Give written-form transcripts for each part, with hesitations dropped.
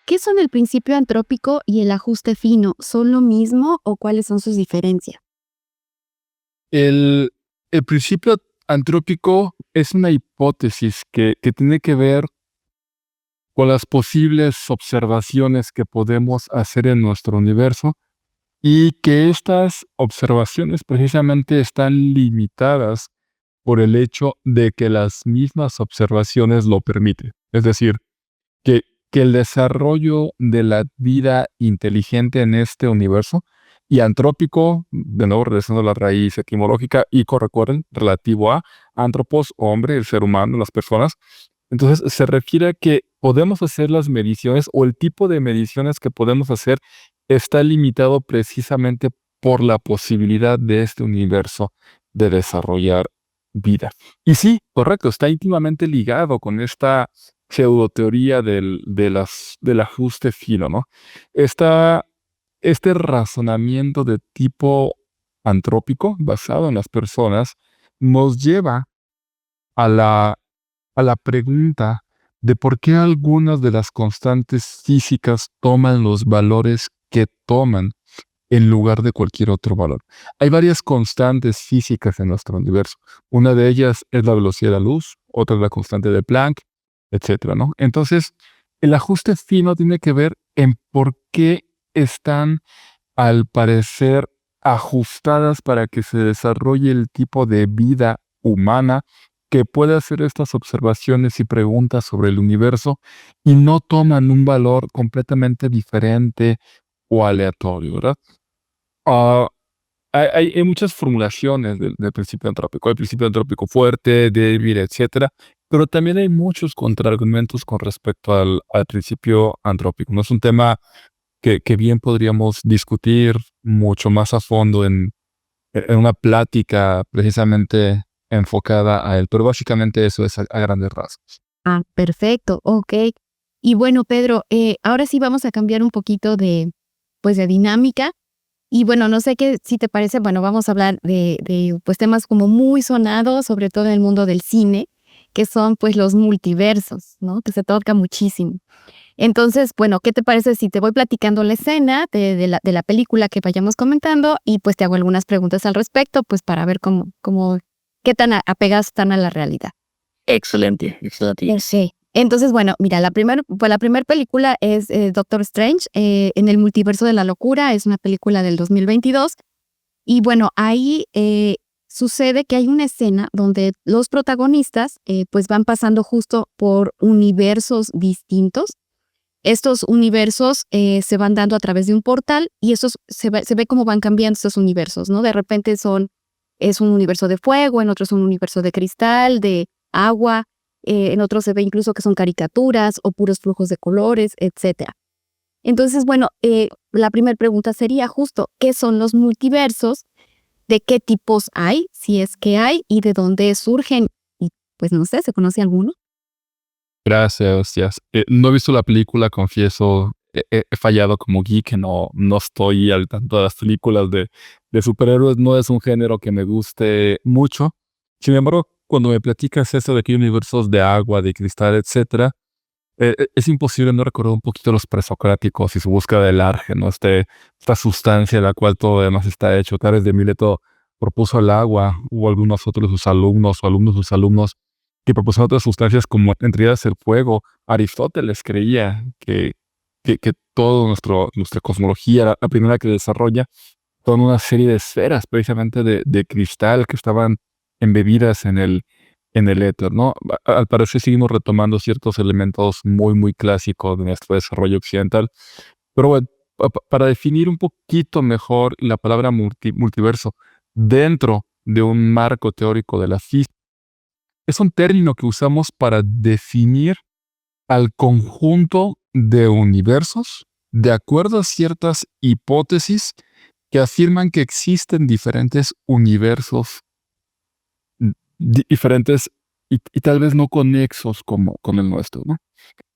¿Qué son el principio antrópico y el ajuste fino? ¿Son lo mismo o cuáles son sus diferencias? El, el principio antrópico es una hipótesis que tiene que ver con las posibles observaciones que podemos hacer en nuestro universo y que estas observaciones precisamente están limitadas por el hecho de que las mismas observaciones lo permiten. Es decir, que, que el desarrollo de la vida inteligente en este universo y antrópico, de nuevo regresando a la raíz etimológica, ico, recuerden, relativo a antropos, hombre, el ser humano, las personas. Entonces se refiere a que podemos hacer las mediciones o el tipo de mediciones que podemos hacer está limitado precisamente por la posibilidad de este universo de desarrollar vida. Y sí, correcto, está íntimamente ligado con esta pseudoteoría del ajuste fino, ¿no? Esta, este razonamiento de tipo antrópico, basado en las personas, nos lleva a la pregunta de por qué algunas de las constantes físicas toman los valores que toman en lugar de cualquier otro valor. Hay varias constantes físicas en nuestro universo. Una de ellas es la velocidad de la luz, otra es la constante de Planck, etcétera, ¿no? Entonces, el ajuste fino tiene que ver en por qué están, al parecer, ajustadas para que se desarrolle el tipo de vida humana que puede hacer estas observaciones y preguntas sobre el universo y no toman un valor completamente diferente o aleatorio, ¿verdad? Ah, hay muchas formulaciones del principio antrópico. Hay principio antrópico fuerte, débil, etcétera, pero también hay muchos contraargumentos con respecto al principio antrópico. No es un tema que bien podríamos discutir mucho más a fondo en una plática precisamente enfocada a él, pero básicamente eso es a grandes rasgos. Ah, perfecto, ok. Y bueno, Pedro, ahora sí vamos a cambiar un poquito pues, de dinámica. Y bueno, no sé qué, si te parece, bueno, vamos a hablar pues, temas como muy sonados, sobre todo en el mundo del cine, que son, pues, los multiversos, ¿no? Que se toca muchísimo. Entonces, bueno, ¿qué te parece si te voy platicando la escena de la película que vayamos comentando y, pues, te hago algunas preguntas al respecto, pues, para ver qué tan apegados están a la realidad? Excelente, excelente. Sí. Entonces, bueno, mira, la primer película es Doctor Strange en el multiverso de la locura. Es una película del 2022. Y bueno, ahí sucede que hay una escena donde los protagonistas pues van pasando justo por universos distintos. Estos universos se van dando a través de un portal y se ve cómo van cambiando estos universos, ¿no? De repente es un universo de fuego, en otro es un universo de cristal, de agua, en otros se ve incluso que son caricaturas o puros flujos de colores, etcétera. Entonces, bueno, la primera pregunta sería justo, ¿qué son los multiversos? ¿De qué tipos hay? Si es que hay, y de dónde surgen. Y pues no sé, ¿se conoce alguno? Gracias, Jazz. No he visto la película, confieso, he fallado como geek, no estoy al tanto de las películas de superhéroes, no es un género que me guste mucho. Sin embargo, cuando me platicas eso de que hay universos de agua, de cristal, etcétera, es imposible no recordar un poquito los presocráticos y su búsqueda del arge, ¿no? Esta sustancia de la cual todo además está hecho. Tales de Mileto propuso el agua, hubo algunos otros de sus alumnos o alumnos de sus alumnos que propusieron otras sustancias como entre ellas el fuego. Aristóteles creía que todo nuestra cosmología, la primera que desarrolla, son una serie de esferas precisamente de cristal que estaban embebidas en el éter, ¿no? Al parecer seguimos retomando ciertos elementos muy, muy clásicos de nuestro desarrollo occidental. Pero bueno, para definir un poquito mejor la palabra multiverso dentro de un marco teórico de la física, es un término que usamos para definir al conjunto de universos de acuerdo a ciertas hipótesis que afirman que existen diferentes universos diferentes y tal vez no conexos como con el nuestro, ¿no?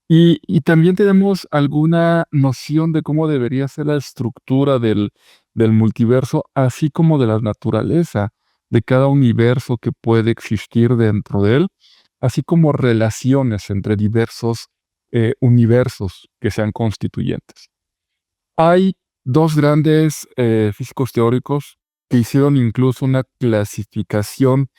Y también tenemos alguna noción de cómo debería ser la estructura del multiverso, así como de la naturaleza de cada universo que puede existir dentro de él, así como relaciones entre diversos universos que sean constituyentes. Hay dos grandes físicos teóricos que hicieron incluso una clasificación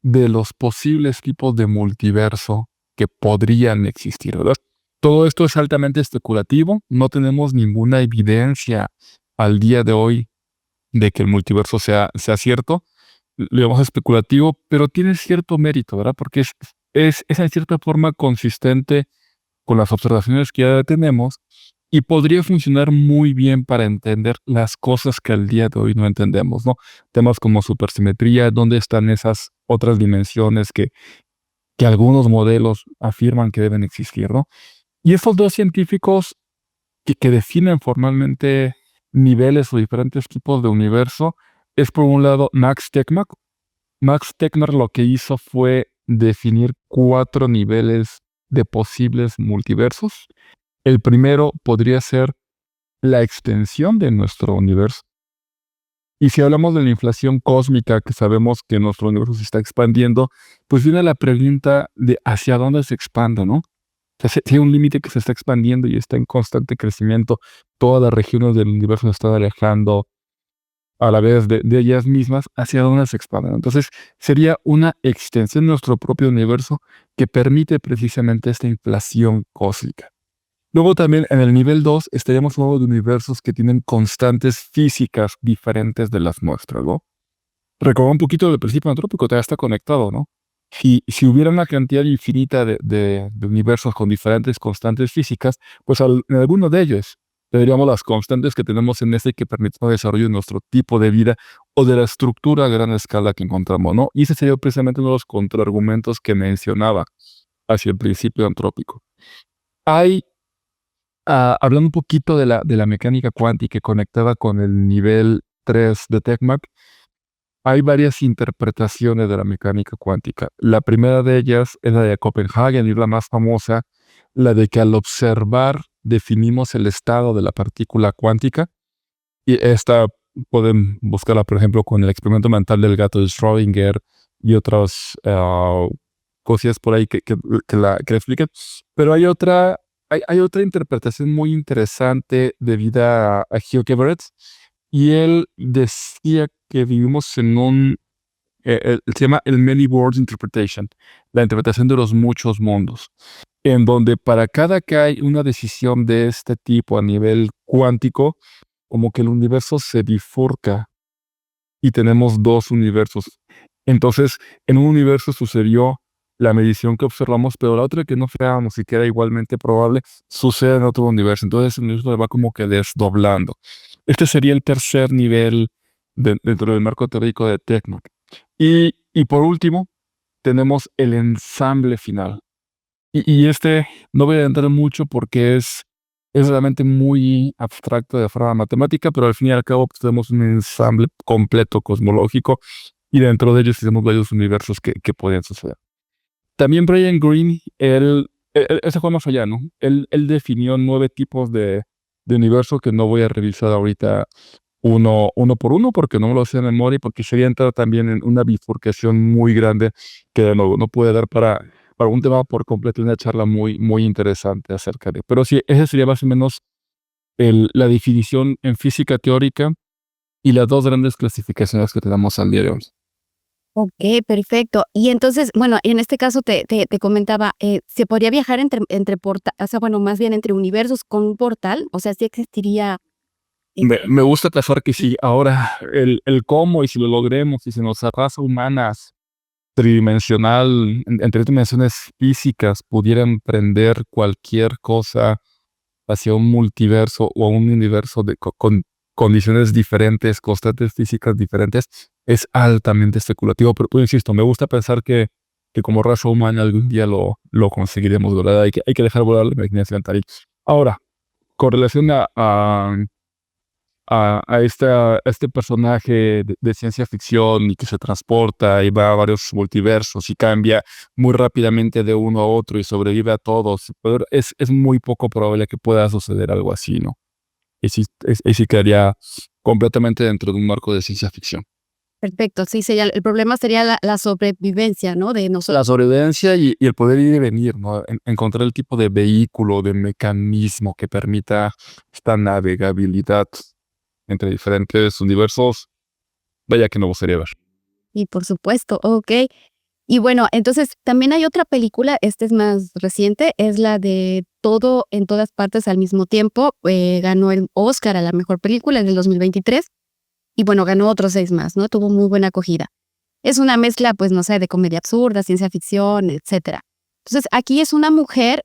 de los posibles tipos de multiverso que podrían existir, ¿verdad? Todo esto es altamente especulativo, no tenemos ninguna evidencia al día de hoy de que el multiverso sea cierto. Lo llamamos especulativo, pero tiene cierto mérito, ¿verdad? Porque es en cierta forma consistente con las observaciones que ya tenemos y podría funcionar muy bien para entender las cosas que al día de hoy no entendemos, ¿no? Temas como supersimetría, dónde están esas otras dimensiones que algunos modelos afirman que deben existir, ¿no? Y estos dos científicos que definen formalmente niveles o diferentes tipos de universo es por un lado Max Tegmark. Max Tegmark lo que hizo fue definir 4 niveles de posibles multiversos. El primero podría ser la extensión de nuestro universo. Y si hablamos de la inflación cósmica, que sabemos que nuestro universo se está expandiendo, pues viene la pregunta de hacia dónde se expande, ¿no? O sea, si hay un límite que se está expandiendo y está en constante crecimiento, todas las regiones del universo se están alejando a la vez de ellas mismas, hacia dónde se expanden. Entonces, sería una extensión de nuestro propio universo que permite precisamente esta inflación cósmica. Luego también en el nivel 2 estaríamos hablando de universos que tienen constantes físicas diferentes de las nuestras, ¿no? Recordar un poquito del principio antrópico, ya está conectado, ¿no? Si hubiera una cantidad infinita de universos con diferentes constantes físicas, pues en alguno de ellos tendríamos las constantes que tenemos en este que permiten el desarrollo de nuestro tipo de vida o de la estructura a gran escala que encontramos, ¿no? Y ese sería precisamente uno de los contraargumentos que mencionaba hacia el principio antrópico. Hay hablando un poquito de la mecánica cuántica conectada con el nivel 3 de Tegmark, hay varias interpretaciones de la mecánica cuántica. La primera de ellas es la de Copenhagen y es la más famosa, la de que al observar definimos el estado de la partícula cuántica. Y esta pueden buscarla, por ejemplo, con el experimento mental del gato de Schrödinger y otras cosillas por ahí que la explican. Pero hay otra interpretación muy interesante debida a Hugh Everett, y él decía que vivimos en se llama el Many Worlds Interpretation, la interpretación de los muchos mundos, en donde para cada que hay una decisión de este tipo a nivel cuántico, como que el universo se bifurca y tenemos dos universos. Entonces, en un universo sucedió la medición que observamos, pero la otra que no esperábamos y que era igualmente probable, sucede en otro universo. Entonces, el universo se va como que desdoblando. Este sería el tercer nivel dentro del marco teórico de Tegmark. Y por último, tenemos el ensamble final. Y este no voy a entrar mucho porque es realmente muy abstracto de forma matemática, pero al fin y al cabo pues, tenemos un ensamble completo cosmológico y dentro de ellos tenemos varios universos que pueden suceder. También Brian Greene, él se fue más allá, ¿no? Él definió 9 tipos de universo que no voy a revisar ahorita uno por uno porque no me lo sé de memoria y porque sería entrar también en una bifurcación muy grande que de nuevo no puede dar para un tema por completo, una charla muy, muy interesante acerca de. Pero sí, esa sería más o menos la definición en física teórica y las dos grandes clasificaciones que tenemos al día de hoy. Ok, perfecto. Y entonces, bueno, en este caso te comentaba, ¿se podría viajar entre o sea, bueno, más bien entre universos con un portal? O sea, ¿sí existiría? Me gusta pensar que sí. Ahora, el cómo y si lo logremos y si nuestra raza humana tridimensional, en 3 dimensiones físicas, pudiera emprender cualquier cosa hacia un multiverso o un universo con condiciones diferentes, constantes físicas diferentes, es altamente especulativo. Pero insisto, me gusta pensar que como raza humana algún día lo conseguiremos, ¿verdad? Hay que dejar volar la imaginación tal. Ahora, con relación a este personaje de ciencia ficción y que se transporta y va a varios multiversos y cambia muy rápidamente de uno a otro y sobrevive a todos, pero es muy poco probable que pueda suceder algo así, ¿no? Y sí quedaría completamente dentro de un marco de ciencia ficción. Perfecto, sí, sería, el problema sería la sobrevivencia, ¿no? De nosotros. La sobrevivencia y el poder ir y venir, ¿no? Encontrar el tipo de vehículo, de mecanismo que permita esta navegabilidad entre diferentes universos. Vaya que nuevo sería ver. Y por supuesto, ok. Y bueno, entonces también hay otra película, esta es más reciente, es la de Todo en todas partes al mismo tiempo. Ganó el Oscar a la mejor película en el 2023 y bueno, ganó otros 6 más, ¿no? Tuvo muy buena acogida. Es una mezcla, pues no sé, de comedia absurda, ciencia ficción, etcétera. Entonces aquí es una mujer,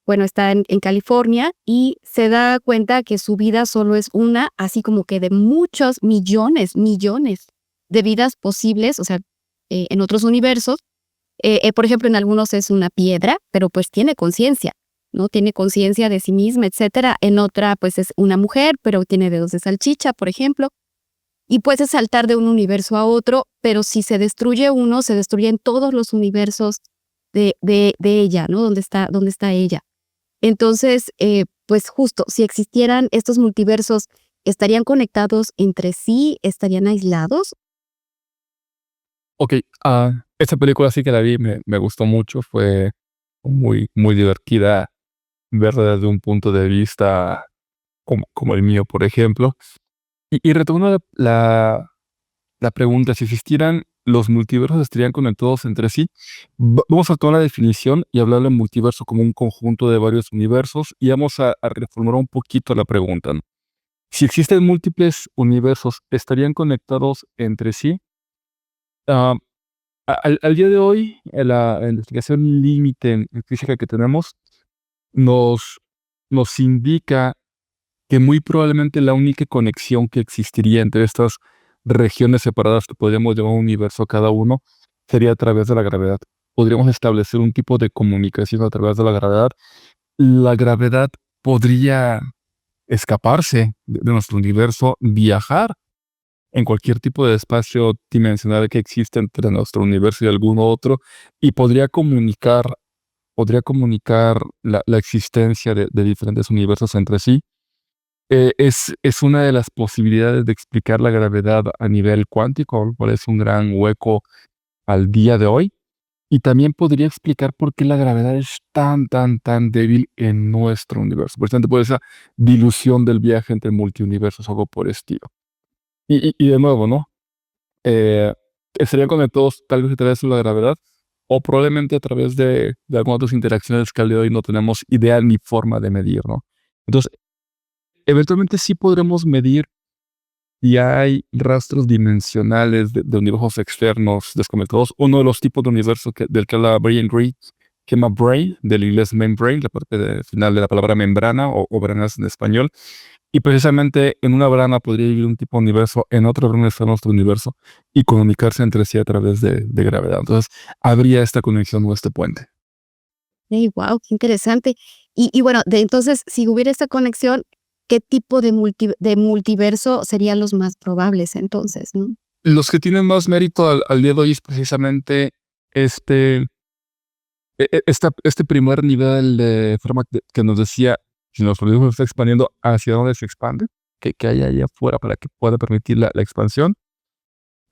bueno, está en California y se da cuenta que su vida solo es una, así como que de muchos millones de vidas posibles, o sea, en otros universos. Por ejemplo, en algunos es una piedra, pero pues tiene conciencia, ¿no? Tiene conciencia de sí misma, etcétera. En otra, pues es una mujer, pero tiene dedos de salchicha, por ejemplo. Y puede saltar de un universo a otro, pero si se destruye uno, se destruyen todos los universos de ella, ¿no? ¿Dónde está ella? Entonces, pues justo, si existieran estos multiversos, ¿estarían conectados entre sí? ¿Estarían aislados? Ok, esta película sí que la vi, me gustó mucho, fue muy, muy divertida verla desde un punto de vista como el mío, por ejemplo. Y retomando la pregunta, si existieran los multiversos, ¿estarían conectados entre sí? Vamos a tomar la definición y hablar del multiverso como un conjunto de varios universos y vamos a reformular un poquito la pregunta, ¿no? Si existen múltiples universos, ¿estarían conectados entre sí? Ah, al día de hoy, la investigación límite en física que tenemos nos, nos indica que muy probablemente la única conexión que existiría entre estas regiones separadas que podríamos llamar universo cada uno sería a través de la gravedad. Podríamos establecer un tipo de comunicación a través de la gravedad. La gravedad podría escaparse de nuestro universo, viajar en cualquier tipo de espacio dimensional que existe entre nuestro universo y algún otro y podría comunicar la existencia de diferentes universos entre sí. Es una de las posibilidades de explicar la gravedad a nivel cuántico, lo cual es un gran hueco al día de hoy. Y también podría explicar por qué la gravedad es tan, tan, tan débil en nuestro universo. Precisamente por esa dilución del viaje entre multiuniversos, algo por el estilo. Y de nuevo, ¿no? Eh, estarían conectados tal vez a través de la gravedad o probablemente a través de algunas otras interacciones que al día de hoy no tenemos idea ni forma de medir, ¿no? Entonces, eventualmente sí podremos medir si hay rastros dimensionales de universos externos desconectados. Uno de los tipos de universo del que habla Brian Greene, que se llama Brain, del inglés membrane, la parte final de la palabra membrana o branas en español. Y precisamente en una brana podría vivir un tipo de universo, en otra brana está nuestro universo y comunicarse entre sí a través de gravedad. Entonces, habría esta conexión o este puente. Wow, qué interesante. Y bueno, entonces, si hubiera esta conexión, ¿qué tipo de multiverso serían los más probables entonces, no? Los que tienen más mérito al día de hoy es precisamente este, este primer nivel de forma que nos decía, si nuestro universo está expandiendo, ¿hacia dónde se expande? Que hay allá afuera para que pueda permitir la expansión.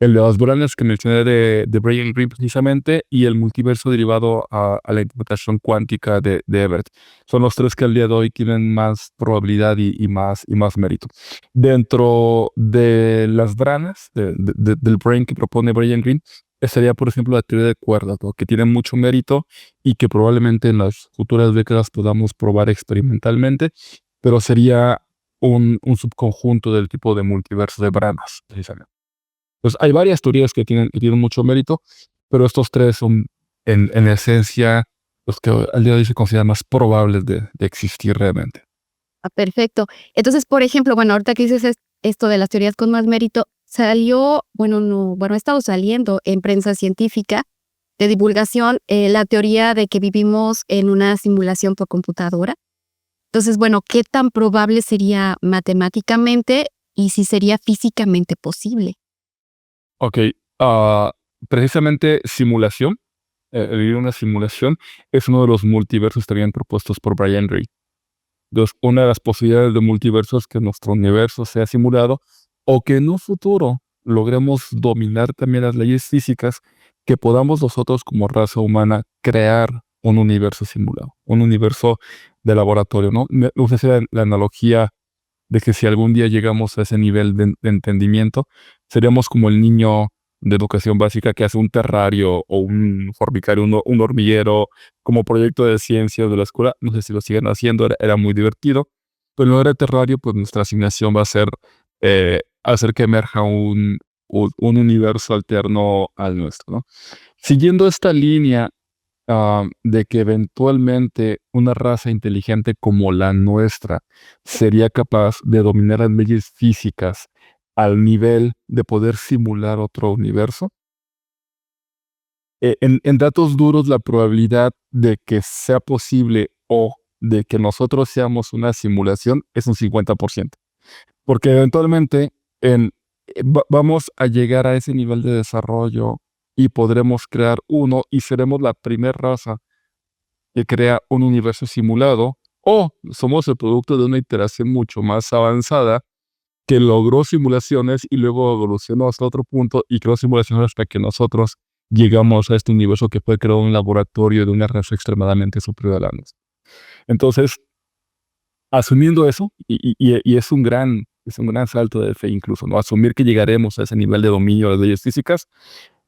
El de las branas que mencioné de Brian Greene precisamente, y el multiverso derivado a la interpretación cuántica de Ebert. Son los tres que al día de hoy tienen más probabilidad y más mérito. Dentro de las branas del brain que propone Brian Greene, estaría, por ejemplo, la teoría de cuerdas, ¿no? Que tiene mucho mérito y que probablemente en las futuras décadas podamos probar experimentalmente, pero sería un subconjunto del tipo de multiverso de branas, precisamente. Pues hay varias teorías que tienen mucho mérito, pero estos tres son en esencia los que al día de hoy se consideran más probables de existir realmente. Perfecto. Entonces, por ejemplo, bueno, ahorita que dices esto de las teorías con más mérito, salió, bueno, no, bueno, ha estado saliendo en prensa científica de divulgación la teoría de que vivimos en una simulación por computadora. Entonces, bueno, ¿qué tan probable sería matemáticamente y si sería físicamente posible? Ok, precisamente simulación, vivir una simulación es uno de los multiversos también propuestos por Brian Greene. Entonces, una de las posibilidades de multiverso es que nuestro universo sea simulado o que en un futuro logremos dominar también las leyes físicas, que podamos nosotros como raza humana crear un universo simulado, un universo de laboratorio, ¿no? Me gusta la analogía de que si algún día llegamos a ese nivel de entendimiento, seríamos como el niño de educación básica que hace un terrario o un formicario, un hormiguero, como proyecto de ciencias de la escuela. No sé si lo siguen haciendo, era muy divertido. Pero en lugar de terrario, pues nuestra asignación va a ser hacer que emerja un universo alterno al nuestro, ¿no? Siguiendo esta línea de que eventualmente una raza inteligente como la nuestra sería capaz de dominar las leyes físicas al nivel de poder simular otro universo. En datos duros, la probabilidad de que sea posible o de que nosotros seamos una simulación es un 50%. Porque eventualmente vamos a llegar a ese nivel de desarrollo y podremos crear uno y seremos la primera raza que crea un universo simulado, o somos el producto de una iteración mucho más avanzada que logró simulaciones y luego evolucionó hasta otro punto y creó simulaciones hasta que nosotros llegamos a este universo que fue creado en un laboratorio de una raza extremadamente superior a la nuestra. Entonces, asumiendo eso, y es un gran salto de fe incluso, ¿no? Asumir que llegaremos a ese nivel de dominio de las leyes físicas,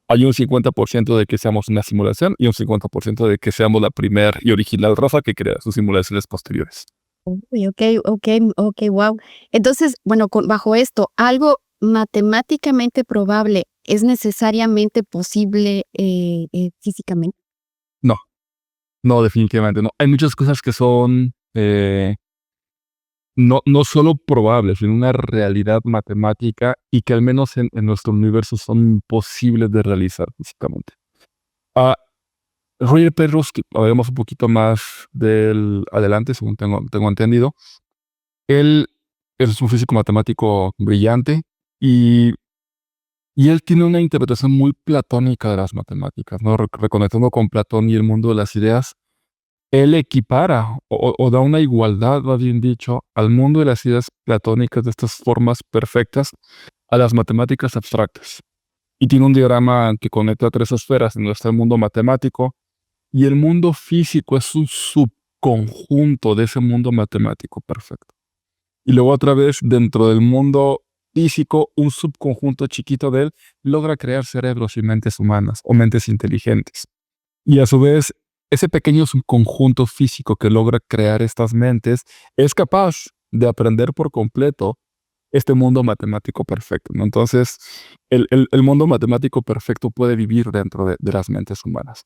hay un 50% de que seamos una simulación y un 50% de que seamos la primera y original raza que crea sus simulaciones posteriores. Uy, ok, wow. Entonces, bueno, bajo esto, ¿algo matemáticamente probable es necesariamente posible físicamente? No, no, definitivamente no. Hay muchas cosas que son no solo probables, sino una realidad matemática y que al menos en nuestro universo son imposibles de realizar físicamente. Ah, Roger Penrose, que hablaremos un poquito más del adelante, según tengo entendido. Él es un físico matemático brillante y, y él tiene una interpretación muy platónica de las matemáticas, ¿no? Reconectando con Platón y el mundo de las ideas, él equipara o da una igualdad, más bien dicho, al mundo de las ideas platónicas, de estas formas perfectas, a las matemáticas abstractas. Y tiene un diagrama que conecta tres esferas en nuestro mundo matemático, y el mundo físico es un subconjunto de ese mundo matemático perfecto. Y luego otra vez, dentro del mundo físico, un subconjunto chiquito de él logra crear cerebros y mentes humanas o mentes inteligentes. Y a su vez, ese pequeño subconjunto físico que logra crear estas mentes es capaz de aprender por completo este mundo matemático perfecto, ¿no? Entonces, el mundo matemático perfecto puede vivir dentro de las mentes humanas.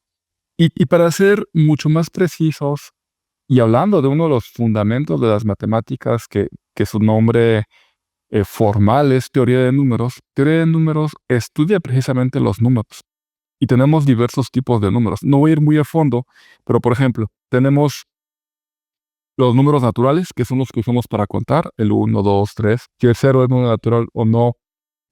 Y para ser mucho más precisos, y hablando de uno de los fundamentos de las matemáticas, que su nombre formal es teoría de números estudia precisamente los números. Y tenemos diversos tipos de números. No voy a ir muy a fondo, pero por ejemplo, tenemos los números naturales, que son los que usamos para contar, el 1, 2, 3. Si el 0 es número natural o no,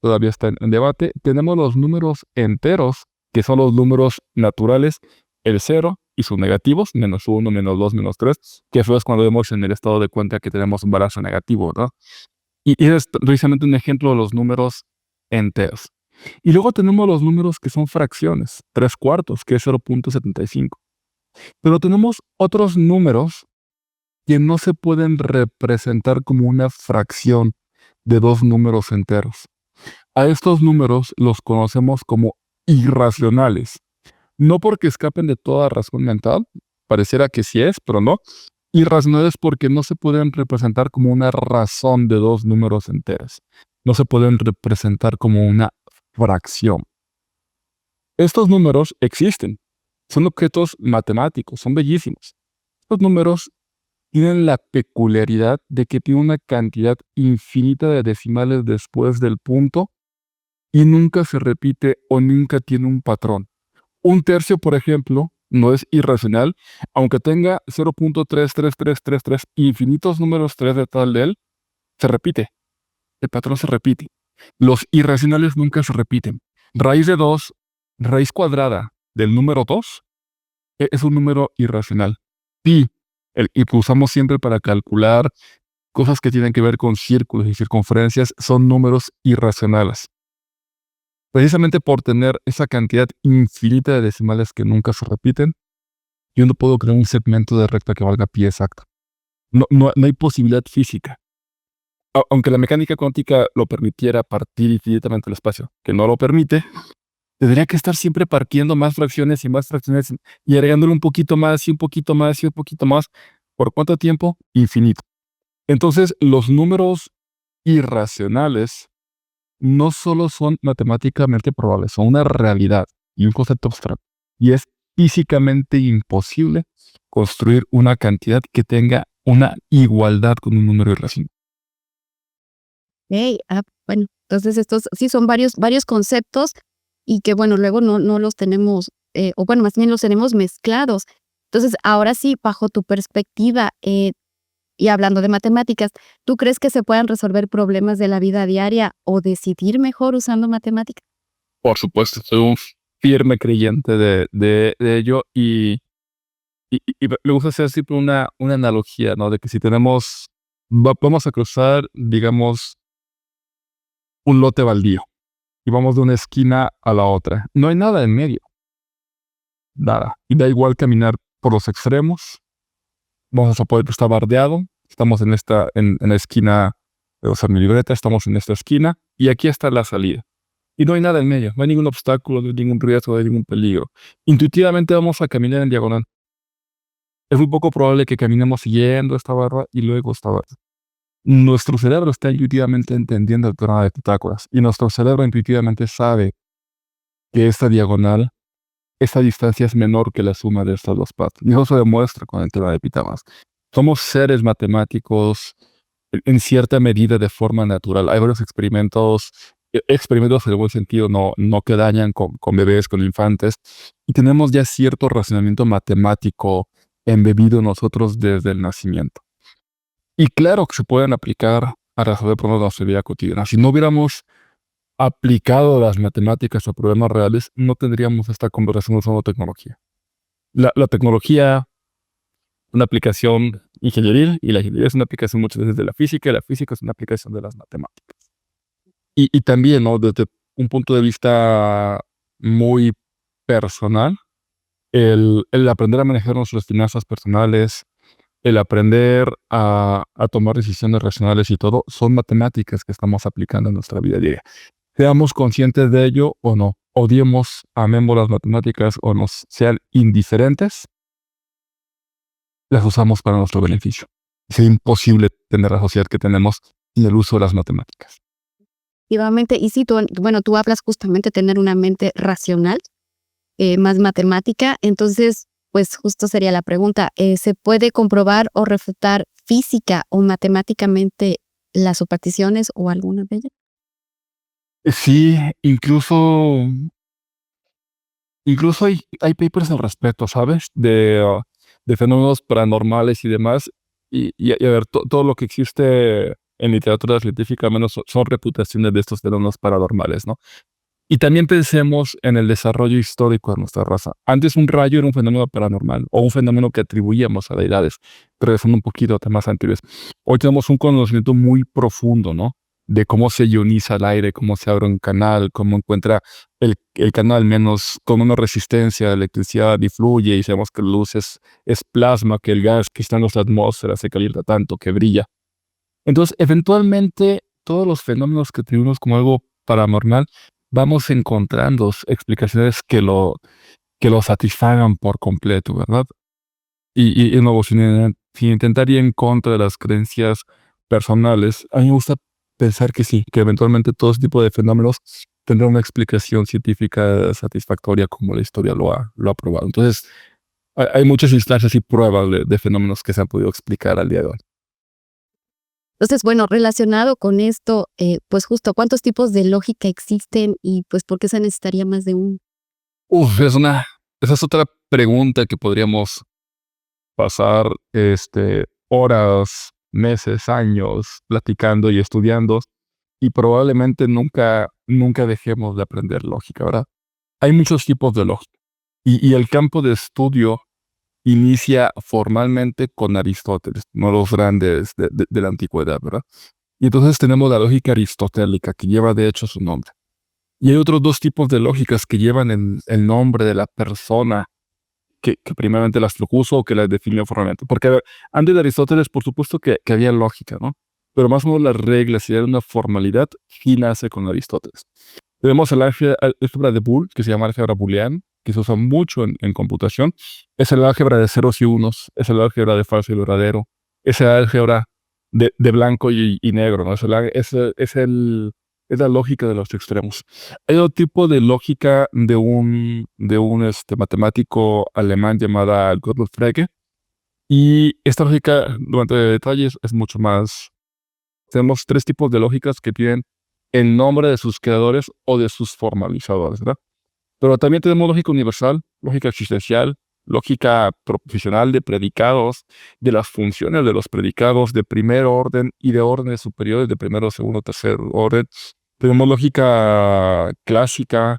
todavía está en debate. Tenemos los números enteros, que son los números naturales, el 0 y sus negativos, menos 1, menos 2, menos 3, que eso es cuando vemos en el estado de cuenta que tenemos un balazo negativo, ¿no? Y es precisamente un ejemplo de los números enteros. Y luego tenemos los números que son fracciones, 3/4, que es 0.75. Pero tenemos otros números que no se pueden representar como una fracción de dos números enteros. A estos números los conocemos como irracionales. No porque escapen de toda razón mental, pareciera que sí es, pero no. Irracionales porque no se pueden representar como una razón de dos números enteros. No se pueden representar como una fracción. Estos números existen, son objetos matemáticos, son bellísimos. Estos números tienen la peculiaridad de que tienen una cantidad infinita de decimales después del punto y nunca se repite o nunca tiene un patrón. Un tercio, por ejemplo, no es irracional, aunque tenga 0.33333 infinitos números 3 detrás de él, se repite. El patrón se repite. Los irracionales nunca se repiten. Raíz de 2, raíz cuadrada del número 2, es un número irracional. Pi, el que usamos siempre para calcular cosas que tienen que ver con círculos y circunferencias, son números irracionales. precisamente por tener esa cantidad infinita de decimales que nunca se repiten, yo no puedo crear un segmento de recta que valga pi exacto. No hay posibilidad física. Aunque la mecánica cuántica lo permitiera partir infinitamente el espacio, que no lo permite, tendría que estar siempre partiendo más fracciones y agregándole un poquito más y un poquito más y un poquito más. ¿Por cuánto tiempo? Infinito. Entonces, los números irracionales no solo son matemáticamente probables, son una realidad y un concepto abstracto. Y es físicamente imposible construir una cantidad que tenga una igualdad con un número irracional. Bueno, entonces estos sí son varios conceptos y que bueno, luego no los tenemos, o bueno, más bien los tenemos mezclados. Entonces, ahora sí, bajo tu perspectiva, y hablando de matemáticas, ¿tú crees que se puedan resolver problemas de la vida diaria o decidir mejor usando matemáticas? Por supuesto, soy un firme creyente de ello y me gusta hacer siempre una analogía, ¿no? De que si vamos a cruzar, digamos, un lote baldío y vamos de una esquina a la otra. No hay nada en medio. Nada. Y da igual caminar por los extremos. Vamos a poder estar bardeado. Estamos en la esquina de usar mi libreta, estamos en esta esquina y aquí está la salida. Y no hay nada en medio, no hay ningún obstáculo, no hay ningún riesgo, no hay ningún peligro. Intuitivamente vamos a caminar en diagonal. Es muy poco probable que caminemos siguiendo esta barra y luego esta barra. Nuestro cerebro está intuitivamente entendiendo el teorema de Pitágoras y nuestro cerebro intuitivamente sabe que esta diagonal, esta distancia es menor que la suma de estas dos partes. Y eso se demuestra con el teorema de Pitágoras. Somos seres matemáticos en cierta medida de forma natural. Hay varios experimentos en el buen sentido, no que dañan con bebés, con infantes, y tenemos ya cierto razonamiento matemático embebido en nosotros desde el nacimiento. Y claro que se pueden aplicar a resolver problemas de nuestra vida cotidiana. Si no hubiéramos aplicado las matemáticas a problemas reales, no tendríamos esta conversación usando tecnología. La tecnología es una aplicación ingenieril y la ingeniería es una aplicación muchas veces de la física y la física es una aplicación de las matemáticas. Y también, ¿no? Desde un punto de vista muy personal, el aprender a manejar nuestras finanzas personales, el aprender a tomar decisiones racionales y todo, son matemáticas que estamos aplicando en nuestra vida diaria. Seamos conscientes de ello o no, odiemos, amemos las matemáticas o nos sean indiferentes, las usamos para nuestro beneficio. Es imposible tener la sociedad que tenemos sin el uso de las matemáticas. Efectivamente, y sí, tú hablas justamente de tener una mente racional, más matemática, entonces, pues justo sería la pregunta, ¿se puede comprobar o refutar física o matemáticamente las supersticiones o alguna de ellas? Sí, incluso hay papers al respecto, ¿sabes? De fenómenos paranormales y demás. Y a ver, todo lo que existe en literatura científica, al menos son reputaciones de estos fenómenos paranormales, ¿no? Y también pensemos en el desarrollo histórico de nuestra raza. Antes un rayo era un fenómeno paranormal o un fenómeno que atribuíamos a deidades, regresando un poquito a temas anteriores. Hoy tenemos un conocimiento muy profundo, ¿no? De cómo se ioniza el aire, cómo se abre un canal, cómo encuentra el canal con menos resistencia, la electricidad y fluye y sabemos que la luz es plasma, que el gas que está en nuestra atmósfera se calienta tanto que brilla. Entonces, eventualmente, todos los fenómenos que atribuimos como algo paranormal, vamos encontrando explicaciones que lo satisfagan por completo, ¿verdad? Y de nuevo, sin intentar ir en contra de las creencias personales, a mí me gusta pensar que sí, que eventualmente todo ese tipo de fenómenos tendrá una explicación científica satisfactoria como la historia lo ha probado. Entonces, hay muchas instancias y pruebas de fenómenos que se han podido explicar al día de hoy. Entonces, bueno, relacionado con esto, pues justo, ¿cuántos tipos de lógica existen y pues por qué se necesitaría más de uno? Esa es otra pregunta que podríamos pasar horas, meses, años platicando y estudiando y probablemente nunca dejemos de aprender lógica, ¿verdad? Hay muchos tipos de lógica y el campo de estudio inicia formalmente con Aristóteles, uno de los grandes de la antigüedad, ¿verdad? Y entonces tenemos la lógica aristotélica que lleva de hecho su nombre. Y hay otros dos tipos de lógicas que llevan el nombre de la persona que primeramente las propuso o que las definió formalmente. Porque, a ver, antes de Aristóteles, por supuesto que había lógica, ¿no? Pero más o menos las reglas y era una formalidad sí nace con Aristóteles. Tenemos el álgebra de Boole, que se llama álgebra booleana, que se usa mucho en computación. Es el álgebra de ceros y unos, es el álgebra de falso y verdadero, es el álgebra de blanco y negro, ¿no? Es la lógica de los extremos. Hay otro tipo de lógica de un matemático alemán llamado Gottlob Frege, y esta lógica, durante detalles, es mucho más. Tenemos tres tipos de lógicas que tienen el nombre de sus creadores o de sus formalizadores, ¿verdad? Pero también tenemos lógica universal, lógica existencial, lógica proposicional de predicados, de las funciones de los predicados de primer orden y de órdenes superiores de primero, segundo, tercer orden. Tenemos lógica clásica,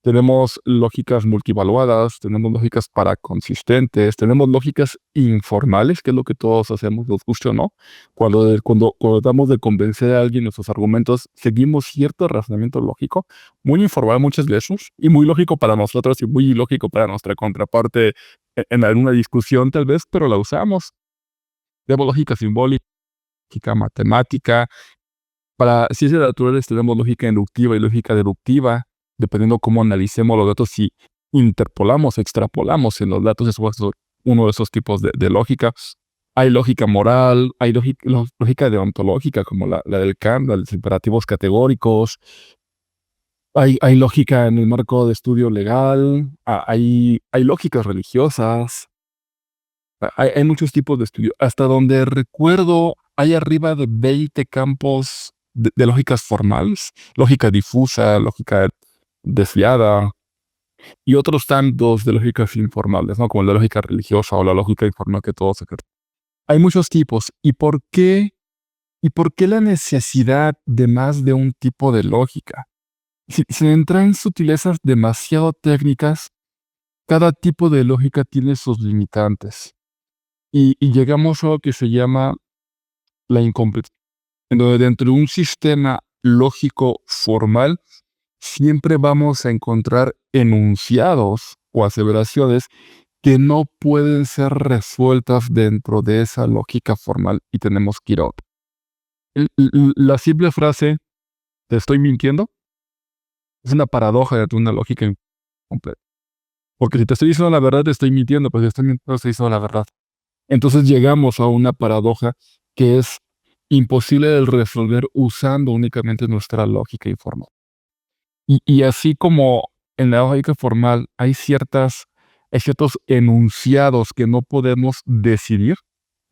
tenemos lógicas multivaluadas, tenemos lógicas paraconsistentes, tenemos lógicas informales, que es lo que todos hacemos, nos guste o no. Cuando tratamos de convencer a alguien de nuestros argumentos, seguimos cierto razonamiento lógico, muy informal muchas veces, y muy lógico para nosotros y muy ilógico para nuestra contraparte en alguna discusión tal vez, pero la usamos. Tenemos lógica simbólica, lógica matemática. Para ciencias naturales tenemos lógica inductiva y lógica deductiva, dependiendo cómo analicemos los datos, si interpolamos, extrapolamos en los datos, eso es uno de esos tipos de lógica. Hay lógica moral, hay lógica deontológica, como la del Kant, la de los imperativos categóricos. Hay lógica en el marco de estudio legal, hay lógicas religiosas, hay muchos tipos de estudio. Hasta donde recuerdo, hay arriba de 20 campos de lógicas formales, lógica difusa, lógica desviada, y otros tantos de lógicas informales, ¿no? Como la lógica religiosa o la lógica informal que todos ejercen. Hay muchos tipos. ¿Y por qué la necesidad de más de un tipo de lógica? Si entra en sutilezas demasiado técnicas, cada tipo de lógica tiene sus limitantes. Y llegamos a lo que se llama la incompletud, en donde dentro de un sistema lógico formal siempre vamos a encontrar enunciados o aseveraciones que no pueden ser resueltas dentro de esa lógica formal y tenemos que ir a otra. La simple frase, ¿te estoy mintiendo?, es una paradoja de una lógica incompleta. Porque si te estoy diciendo la verdad, te estoy mintiendo, pero si estoy mintiendo, te estoy diciendo la verdad. Entonces llegamos a una paradoja que es imposible de resolver usando únicamente nuestra lógica informal. Y así como en la lógica formal hay ciertos enunciados que no podemos decidir,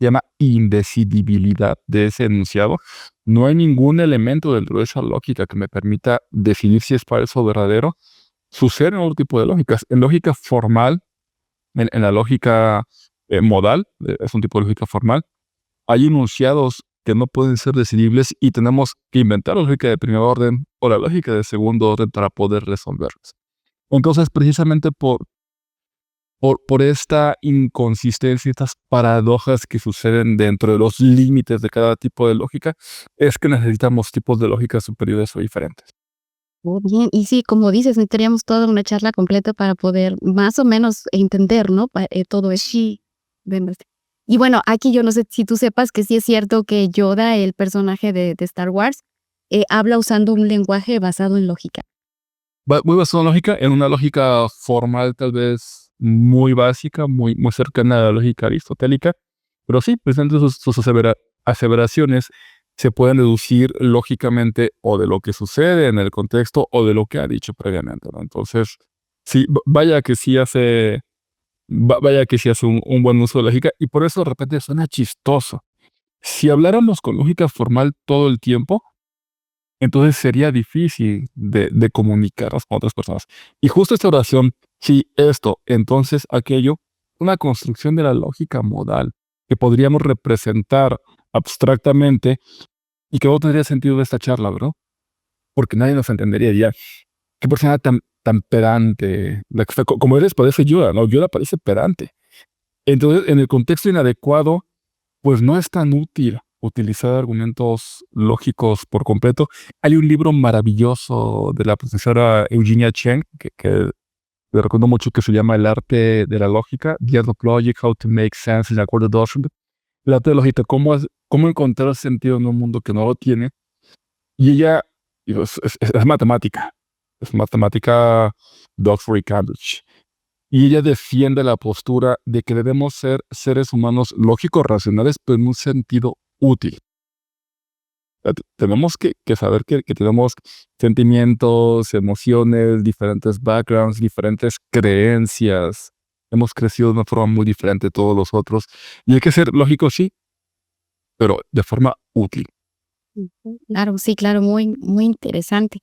se llama indecidibilidad de ese enunciado. No hay ningún elemento dentro de esa lógica que me permita decidir si es falso o verdadero. Sucede en otro tipo de lógicas. En lógica formal, en la lógica modal, es un tipo de lógica formal, hay enunciados que no pueden ser decidibles y tenemos que inventar la lógica de primer orden o la lógica de segundo orden para poder resolverlos. Entonces, precisamente por esta inconsistencia, estas paradojas que suceden dentro de los límites de cada tipo de lógica, es que necesitamos tipos de lógica superiores o diferentes. Oh, bien. Y sí, como dices, necesitaríamos toda una charla completa para poder más o menos entender, ¿no? Todo eso. Sí. Y bueno, aquí yo no sé si tú sepas que sí es cierto que Yoda, el personaje de Star Wars, habla usando un lenguaje basado en lógica. Muy basado en lógica, en una lógica formal tal vez muy básica, muy cercana a la lógica aristotélica, pero sí, precisamente sus aseveraciones se pueden deducir lógicamente o de lo que sucede en el contexto o de lo que ha dicho previamente, ¿no? Entonces, sí, vaya que sí hace un buen uso de lógica, y por eso de repente suena chistoso. Si habláramos con lógica formal todo el tiempo, entonces sería difícil de comunicarnos con otras personas. Y justo esta oración, sí, esto, entonces aquello, una construcción de la lógica modal que podríamos representar abstractamente y que no tendría sentido de esta charla, ¿verdad? Porque nadie nos entendería ya. Qué persona tan pedante. Como eres, parece Yoda, ¿no? Yoda parece pedante. Entonces, en el contexto inadecuado, pues no es tan útil utilizar argumentos lógicos por completo. Hay un libro maravilloso de la profesora Eugenia Cheng que le recuerdo mucho, que se llama El arte de la lógica, The Art of Logic, How to Make Sense in a World of Doctrine. El arte de la lógica, cómo encontrar sentido en un mundo que no lo tiene. Y ella, digo, es matemática, es matemática de Oxford y Cambridge. Y ella defiende la postura de que debemos ser seres humanos lógicos, racionales, pero en un sentido útil. Tenemos que saber que tenemos sentimientos, emociones, diferentes backgrounds, diferentes creencias. Hemos crecido de una forma muy diferente de todos los otros. Y hay que ser lógicos, sí, pero de forma útil. Claro, sí, claro, muy, muy interesante.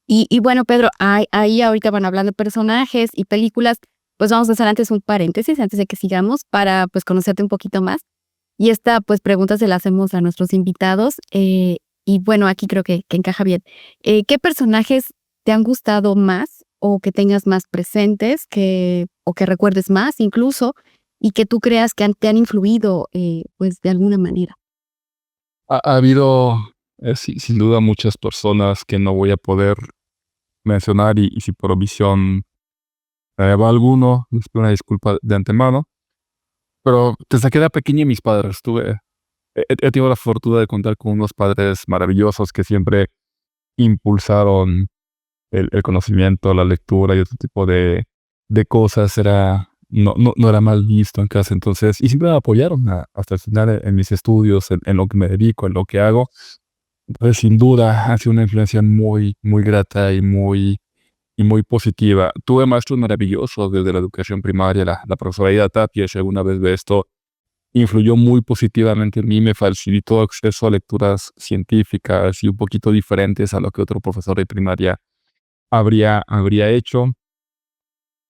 Y bueno, Pedro, ahí ahorita van hablando de personajes y películas, pues vamos a hacer antes un paréntesis, antes de que sigamos, para pues conocerte un poquito más. Y esta pues pregunta se la hacemos a nuestros invitados. Y bueno, aquí creo que encaja bien. ¿Qué personajes te han gustado más o que tengas más presentes o que recuerdes más incluso y que tú creas que te han influido pues de alguna manera? Ha habido, sin duda, muchas personas que no voy a poder mencionar, y si por omisión va alguno, les pido una disculpa de antemano. Pero desde que era pequeño, mis padres, he tenido la fortuna de contar con unos padres maravillosos que siempre impulsaron el conocimiento, la lectura y otro tipo de cosas. No era mal visto en casa, entonces, y siempre me apoyaron hasta el final en mis estudios, en lo que me dedico, en lo que hago. Entonces, sin duda, ha sido una influencia muy, muy grata y muy positiva. Tuve maestros maravillosos desde la educación primaria. La profesora Ida Tapia, si alguna vez ve esto, influyó muy positivamente en mí, me facilitó acceso a lecturas científicas y un poquito diferentes a lo que otro profesor de primaria habría hecho.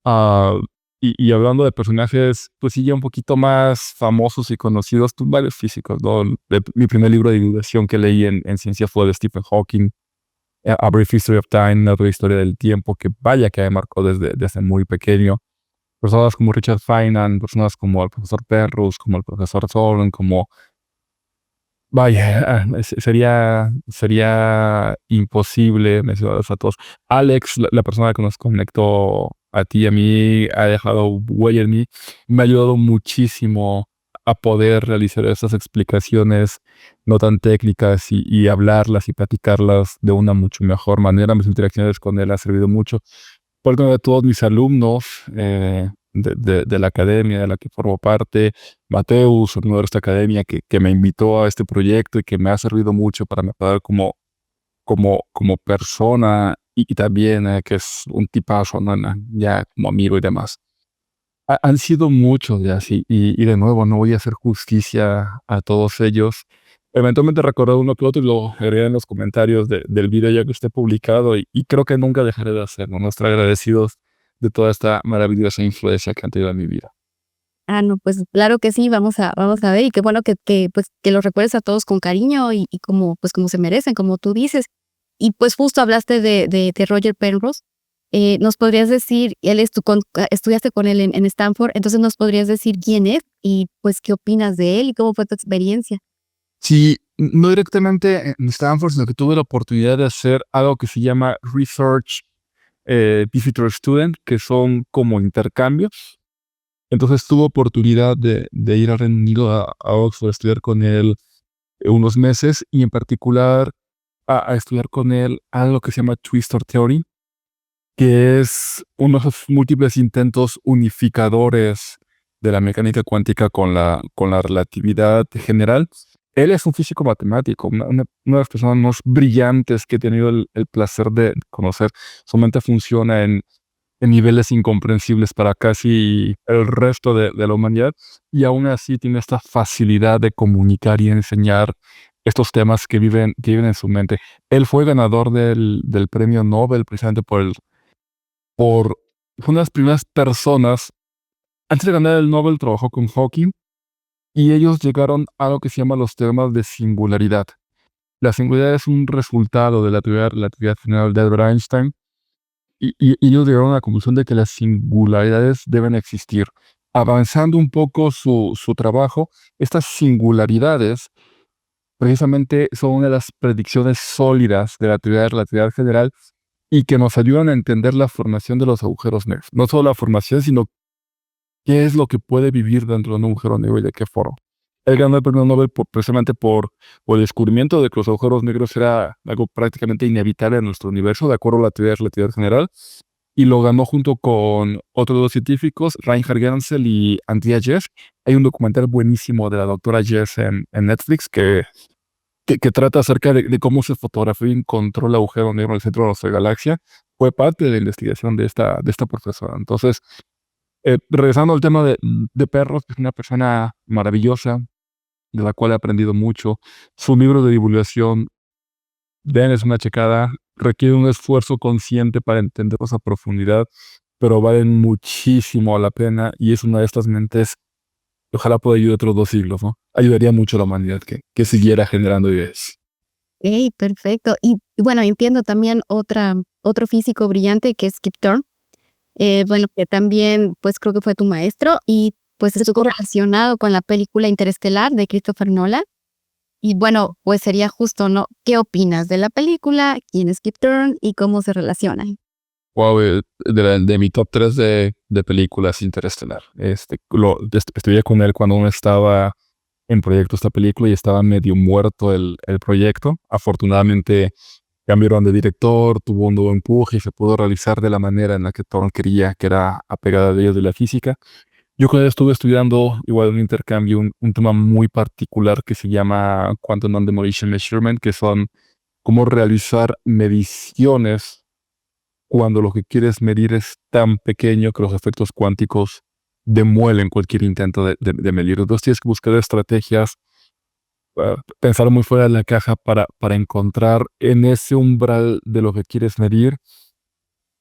Ah, y hablando de personajes, pues sí, ya un poquito más famosos y conocidos, pues varios físicos, ¿no? Mi primer libro de divulgación que leí en ciencia fue de Stephen Hawking, A Brief History of Time, una breve historia del tiempo, que vaya que me marcó desde muy pequeño. Personas como Richard Feynman, personas como el profesor Penrose, como el profesor Solon, como... Vaya, sería imposible mencionarlos a todos. Alex, la persona que nos conectó a ti y a mí, ha dejado huella en mí. Me ha ayudado muchísimo a poder realizar esas explicaciones no tan técnicas y hablarlas y platicarlas de una mucho mejor manera. Mis interacciones con él ha servido mucho. Por de todos mis alumnos de la academia de la que formo parte, Mateus, uno de esta academia que me invitó a este proyecto y que me ha servido mucho para mejorar como persona, y también que es un tipazo, ¿no? Ya como amigo y demás. Han sido muchos ya, sí, y de nuevo no voy a hacer justicia a todos ellos. Eventualmente recordaré uno que otro y lo veré en los comentarios del video ya que esté publicado, y creo que nunca dejaré de hacerlo. ¿No? Estar agradecidos de toda esta maravillosa influencia que han tenido en mi vida. Ah, no, pues claro que sí, vamos a ver, y qué bueno pues, que los recuerdes a todos con cariño y como, pues, como se merecen, como tú dices. Y pues justo hablaste de Roger Penrose. ¿Nos podrías decir, estudiaste con él en Stanford, entonces nos podrías decir quién es y pues qué opinas de él y cómo fue tu experiencia? Sí, no directamente en Stanford, sino que tuve la oportunidad de hacer algo que se llama Research Visitor Student, que son como intercambios. Entonces tuve oportunidad de ir al Reino Unido, a Oxford, a estudiar con él unos meses, y en particular a estudiar con él algo que se llama Twistor Theory, que es uno de esos múltiples intentos unificadores de la mecánica cuántica con la relatividad general. Él es un físico matemático, una de las personas más brillantes que he tenido el placer de conocer. Su mente funciona en niveles incomprensibles para casi el resto de la humanidad, y aún así tiene esta facilidad de comunicar y enseñar estos temas que viven en su mente. Él fue ganador del premio Nobel precisamente fue una de las primeras personas. Antes de ganar el Nobel trabajó con Hawking, y ellos llegaron a lo que se llama los teoremas de singularidad. La singularidad es un resultado de la teoría de la relatividad general de Albert Einstein, y ellos llegaron a la conclusión de que las singularidades deben existir. Avanzando un poco su trabajo, estas singularidades precisamente son una de las predicciones sólidas de la teoría de relatividad general y que nos ayudan a entender la formación de los agujeros negros. No solo la formación, sino qué es lo que puede vivir dentro de un agujero negro y de qué forma. Él ganó el premio Nobel precisamente por el descubrimiento de que los agujeros negros era algo prácticamente inevitable en nuestro universo, de acuerdo a la teoría de relatividad general, y lo ganó junto con otros dos científicos, Reinhard Genzel y Andrea Jess. Hay un documental buenísimo de la doctora Jess en Netflix que trata acerca de cómo se fotografió y encontró el agujero negro en el centro de nuestra galaxia. Fue parte de la investigación de esta profesora. Entonces, regresando al tema de Perros, que es una persona maravillosa, de la cual he aprendido mucho. Su libro de divulgación, denles una checada, requiere un esfuerzo consciente para entenderlos a profundidad, pero valen muchísimo la pena y es una de estas mentes que ojalá pueda ayudar otros 2 siglos, ¿no? Ayudaría mucho a la humanidad que siguiera generando ideas. Perfecto. Y bueno, entiendo también otro físico brillante que es Kip Thorne. Bueno, que también, pues creo que fue tu maestro y pues estuvo relacionado con la película Interestelar de Christopher Nolan. Y bueno, pues sería justo, ¿no? ¿Qué opinas de la película? ¿Quién es Kip Thorne y cómo se relacionan? Wow, de mi top 3 de películas Interestelar. Estuve con él cuando uno estaba en proyecto esta película y estaba medio muerto el proyecto. Afortunadamente cambiaron de director, tuvo un nuevo empuje y se pudo realizar de la manera en la que Thorne quería, que era apegada a ellos de la física. Yo con él estuve estudiando igual un intercambio, un tema muy particular que se llama Quantum Non-Demolition Measurement, que son cómo realizar mediciones cuando lo que quieres medir es tan pequeño que los efectos cuánticos demuelen cualquier intento de medir. Entonces tienes que buscar estrategias, pensar muy fuera de la caja para encontrar en ese umbral de lo que quieres medir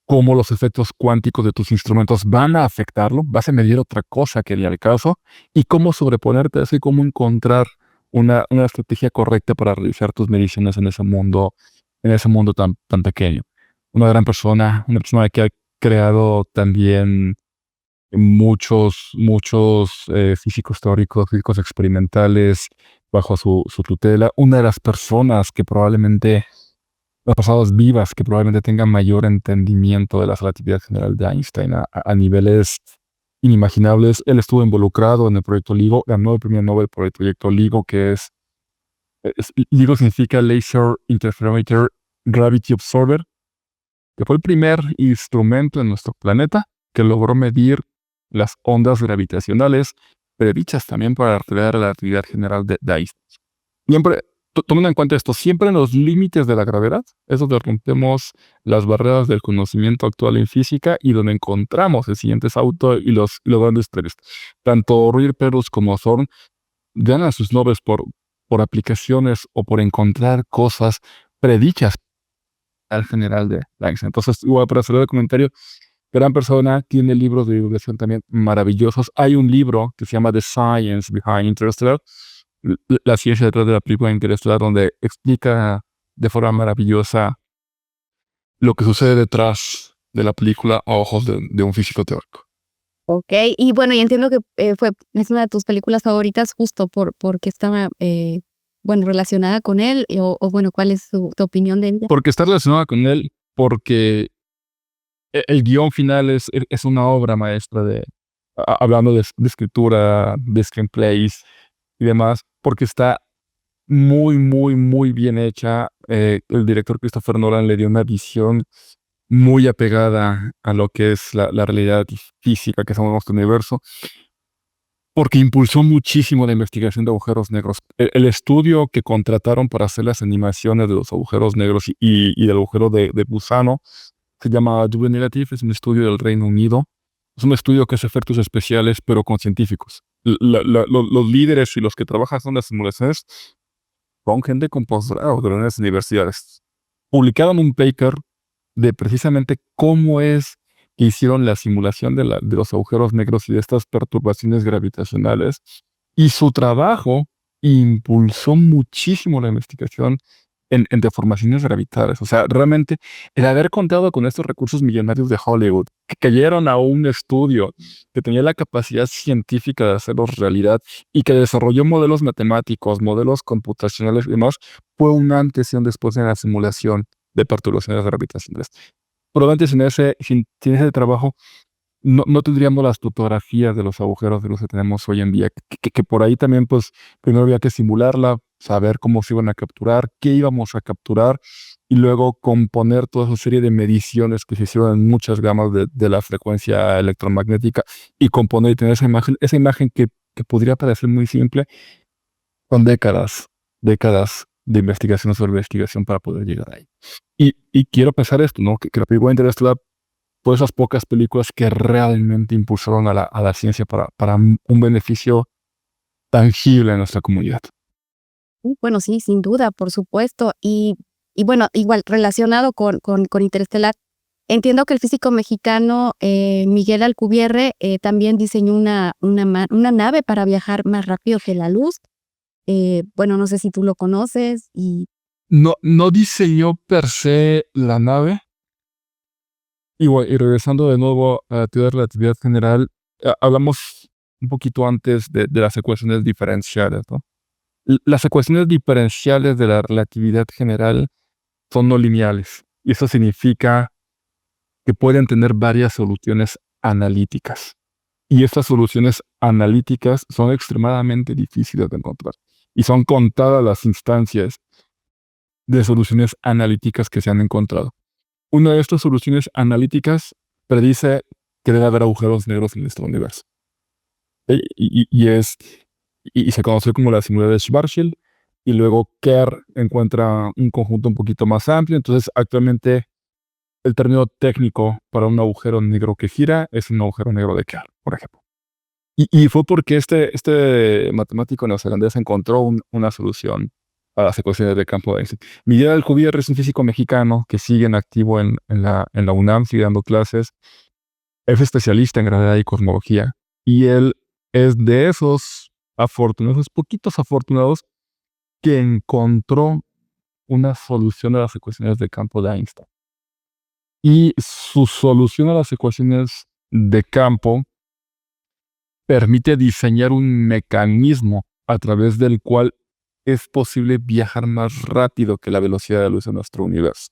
cómo los efectos cuánticos de tus instrumentos van a afectarlo, vas a medir otra cosa que ni al caso, y cómo sobreponerte a eso y cómo encontrar una estrategia correcta para realizar tus mediciones en ese mundo tan pequeño. Una persona que ha creado también muchos físicos teóricos, físicos experimentales bajo su tutela. Una de las personas que probablemente las pasadas vivas que probablemente tengan mayor entendimiento de la relatividad general de Einstein a niveles inimaginables. Él estuvo involucrado en el proyecto LIGO, ganó el premio Nobel por el proyecto LIGO, LIGO significa Laser Interferometer Gravity Observer, que fue el primer instrumento en nuestro planeta que logró medir las ondas gravitacionales predichas también para la relatividad general de Einstein. Siempre, tomando en cuenta esto, siempre en los límites de la gravedad es donde rompemos las barreras del conocimiento actual en física y donde encontramos el siguiente salto y los grandes tres. Tanto Roger Penrose como Thorne ganan sus Nobel por aplicaciones o por encontrar cosas predichas al general de Einstein. Entonces, igual para cerrar el comentario, gran persona, tiene libros de divulgación también maravillosos. Hay un libro que se llama The Science Behind Interstellar, la ciencia detrás de la película Interestelar, donde explica de forma maravillosa lo que sucede detrás de la película a ojos de un físico teórico. Ok, y bueno, y entiendo que es una de tus películas favoritas justo porque estaba, bueno, relacionada con él, o bueno, ¿cuál es tu opinión de ella? Porque está relacionada con él, porque el guión final es una obra maestra hablando de escritura, de screenplays y demás, porque está muy, muy, muy bien hecha. El director Christopher Nolan le dio una visión muy apegada a lo que es la realidad física que somos nuestro universo, porque impulsó muchísimo la investigación de agujeros negros. El estudio que contrataron para hacer las animaciones de los agujeros negros y del agujero de gusano se llama Double Negative, es un estudio del Reino Unido. Es un estudio que hace efectos especiales, pero con científicos. Los líderes y los que trabajan en las simulaciones son gente con posgrado de las universidades. Publicaron un paper de precisamente cómo es que hicieron la simulación de los agujeros negros y de estas perturbaciones gravitacionales. Y su trabajo impulsó muchísimo la investigación en deformaciones gravitares. O sea, realmente el haber contado con estos recursos millonarios de Hollywood, que cayeron a un estudio que tenía la capacidad científica de hacerlos realidad y que desarrolló modelos matemáticos, modelos computacionales y demás, fue un antes y un después en la simulación de perturbaciones gravitacionales. Probablemente sin ese trabajo no tendríamos las fotografías de los agujeros de luz que tenemos hoy en día, que por ahí también, pues, primero había que simularla, saber cómo se iban a capturar, qué íbamos a capturar, y luego componer toda esa serie de mediciones que se hicieron en muchas gamas de la frecuencia electromagnética, y componer y tener esa imagen que podría parecer muy simple, con décadas de investigación sobre investigación para poder llegar ahí. Y quiero pensar esto, ¿no? Que la película Interestelar, por esas pocas películas que realmente impulsaron a la ciencia para un beneficio tangible en nuestra comunidad. Bueno, sí, sin duda, por supuesto. Y bueno, igual relacionado con Interestelar, entiendo que el físico mexicano Miguel Alcubierre también diseñó una nave para viajar más rápido que la luz. Bueno, no sé si tú lo conoces y No diseñó per se la nave. Y regresando de nuevo a la teoría de relatividad general, hablamos un poquito antes de las ecuaciones diferenciales, ¿no? Las ecuaciones diferenciales de la relatividad general son no lineales. Y eso significa que pueden tener varias soluciones analíticas. Y estas soluciones analíticas son extremadamente difíciles de encontrar. Y son contadas las instancias de soluciones analíticas que se han encontrado. Una de estas soluciones analíticas predice que debe haber agujeros negros en nuestro universo. Y se conoce como la singularidad de Schwarzschild. Y luego Kerr encuentra un conjunto un poquito más amplio. Entonces, actualmente, el término técnico para un agujero negro que gira es un agujero negro de Kerr, por ejemplo. Y fue porque este matemático neozelandés encontró una solución a las ecuaciones de campo de Einstein. Miguel Alcubierre es un físico mexicano que sigue en activo en la UNAM, sigue dando clases. Es especialista en gravedad y cosmología. Y él es de esos afortunados, poquitos afortunados, que encontró una solución a las ecuaciones de campo de Einstein. Y su solución a las ecuaciones de campo permite diseñar un mecanismo a través del cual es posible viajar más rápido que la velocidad de la luz en nuestro universo.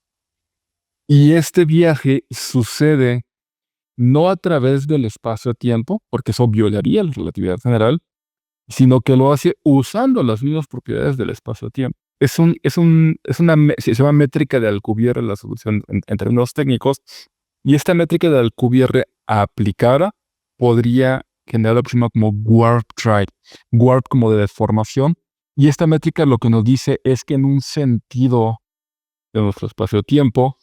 Y este viaje sucede no a través del espacio-tiempo, porque eso violaría la relatividad general, sino que lo hace usando las mismas propiedades del espacio-tiempo. Se llama métrica de Alcubierre la solución en términos técnicos, y esta métrica de Alcubierre aplicada podría generar lo que se llama como warp drive, warp como de deformación, y esta métrica lo que nos dice es que en un sentido de nuestro espacio-tiempo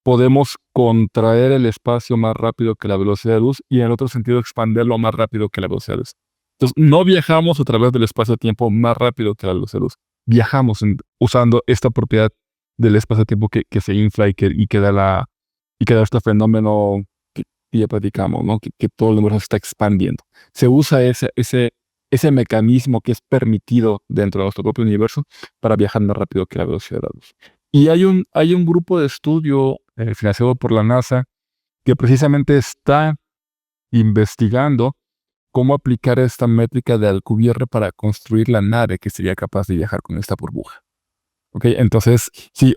podemos contraer el espacio más rápido que la velocidad de luz y en el otro sentido expandirlo más rápido que la velocidad de luz. Entonces, no viajamos a través del espacio-tiempo más rápido que la velocidad de luz. Viajamos usando esta propiedad del espacio-tiempo que se infla y que da este fenómeno que ya platicamos, ¿no? Que todo el universo se está expandiendo. Se usa ese mecanismo que es permitido dentro de nuestro propio universo para viajar más rápido que la velocidad de la luz. Y hay un grupo de estudio financiado por la NASA que precisamente está investigando cómo aplicar esta métrica de Alcubierre para construir la nave que sería capaz de viajar con esta burbuja. ¿Ok? Entonces, sí,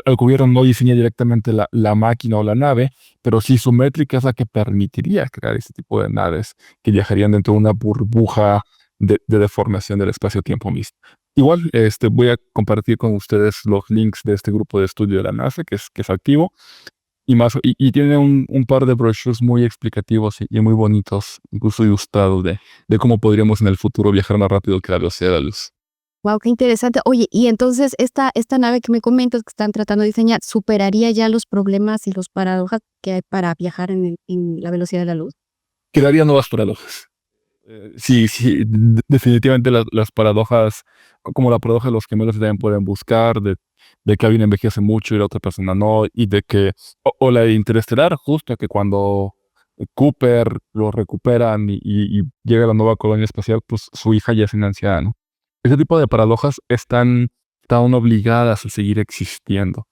Alcubierre no diseña directamente la máquina o la nave, pero sí su métrica es la que permitiría crear este tipo de naves que viajarían dentro de una burbuja de deformación del espacio-tiempo mismo. Igual, voy a compartir con ustedes los links de este grupo de estudio de la NASA, que es activo, y tiene un par de brochures muy explicativos y muy bonitos, incluso ilustrados, de cómo podríamos en el futuro viajar más rápido que la velocidad de la luz. wow, qué interesante. Oye, y entonces esta nave que me comentas que están tratando de diseñar, ¿superaría ya los problemas y los paradojas que hay para viajar en la velocidad de la luz? Crearía nuevas paradojas. Sí, definitivamente las paradojas, como la paradoja de los gemelos, también pueden buscar, de que alguien envejece mucho y la otra persona no, y de que, o la de Interestelar, justo que cuando Cooper lo recuperan y llega la nueva colonia espacial, pues su hija ya es una anciana, ¿no? Ese tipo de paradojas están están obligadas a seguir existiendo.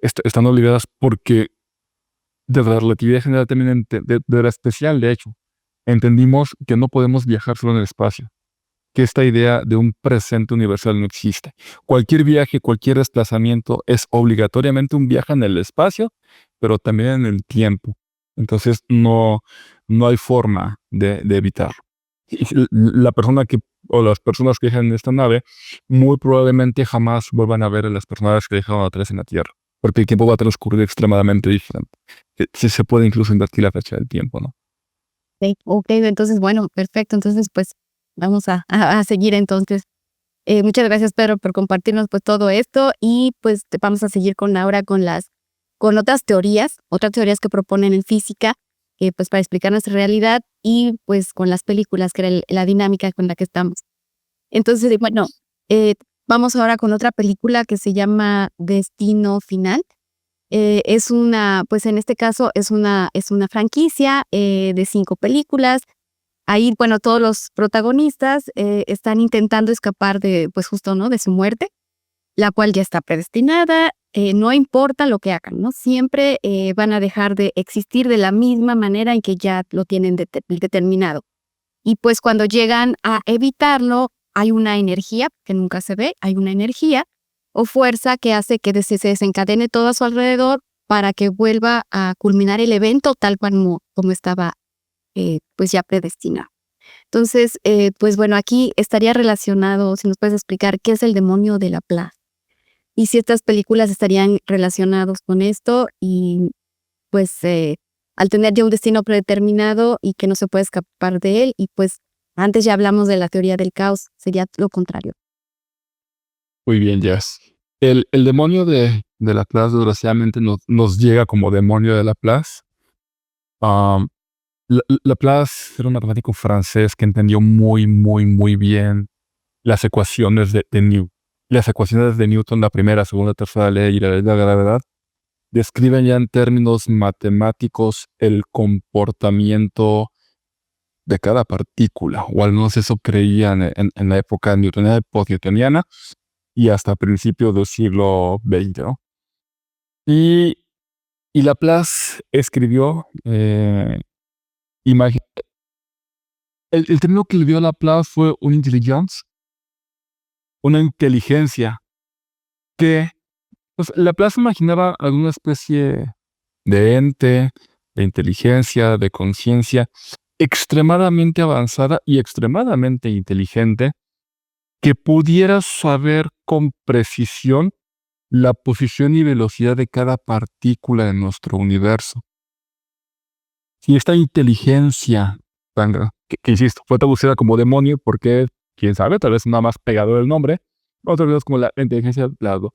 Están obligadas porque desde la relatividad general también, de la especial, de hecho, entendimos que no podemos viajar solo en el espacio, que esta idea de un presente universal no existe. Cualquier viaje, cualquier desplazamiento es obligatoriamente un viaje en el espacio, pero también en el tiempo. Entonces no hay forma de evitarlo. Y la persona o las personas que dejan esta nave muy probablemente jamás vuelvan a ver a las personas que dejaron atrás en la Tierra, porque el tiempo va a transcurrir extremadamente diferente. Se puede incluso invertir la fecha del tiempo, ¿no? Ok, entonces, bueno, perfecto. Entonces, pues vamos a seguir entonces. Muchas gracias, Pedro, por compartirnos pues todo esto y pues vamos a seguir ahora con otras teorías que proponen en física, pues para explicar nuestra realidad y pues con las películas, que era la dinámica con la que estamos. Entonces, bueno, vamos ahora con otra película que se llama Destino Final. Es pues en este caso es una franquicia de 5 películas. Ahí, bueno, todos los protagonistas están intentando escapar pues justo, ¿no? De su muerte, la cual ya está predestinada. No importa lo que hagan, ¿no? Siempre van a dejar de existir de la misma manera en que ya lo tienen determinado. Y pues cuando llegan a evitarlo, hay una energía que nunca se ve, hay una energía o fuerza que hace que se desencadene todo a su alrededor para que vuelva a culminar el evento tal como estaba pues ya predestinado. Entonces, pues bueno, aquí estaría relacionado, si nos puedes explicar qué es el demonio de Laplace y si estas películas estarían relacionados con esto y pues al tener ya un destino predeterminado y que no se puede escapar de él y pues antes ya hablamos de la teoría del caos, sería lo contrario. Muy bien, Jess. El demonio de Laplace, desgraciadamente, nos llega como demonio de Laplace. Laplace era un matemático francés que entendió muy, muy, muy bien las ecuaciones de Newton. Las ecuaciones de Newton, la primera, segunda, tercera ley y la ley de la gravedad, describen ya en términos matemáticos el comportamiento de cada partícula, o al menos eso creían en la época newtoniana, post-newtoniana, y hasta principios del siglo XX, ¿no? Y Laplace escribió, el término que le dio a Laplace fue una inteligencia que, pues, Laplace imaginaba alguna especie de ente, de inteligencia, de conciencia extremadamente avanzada y extremadamente inteligente que pudiera saber con precisión la posición y velocidad de cada partícula de nuestro universo. Y esta inteligencia, que insisto, fue traducida como demonio porque, quién sabe, tal vez nada más pegado el nombre, otras veces como la inteligencia del lado,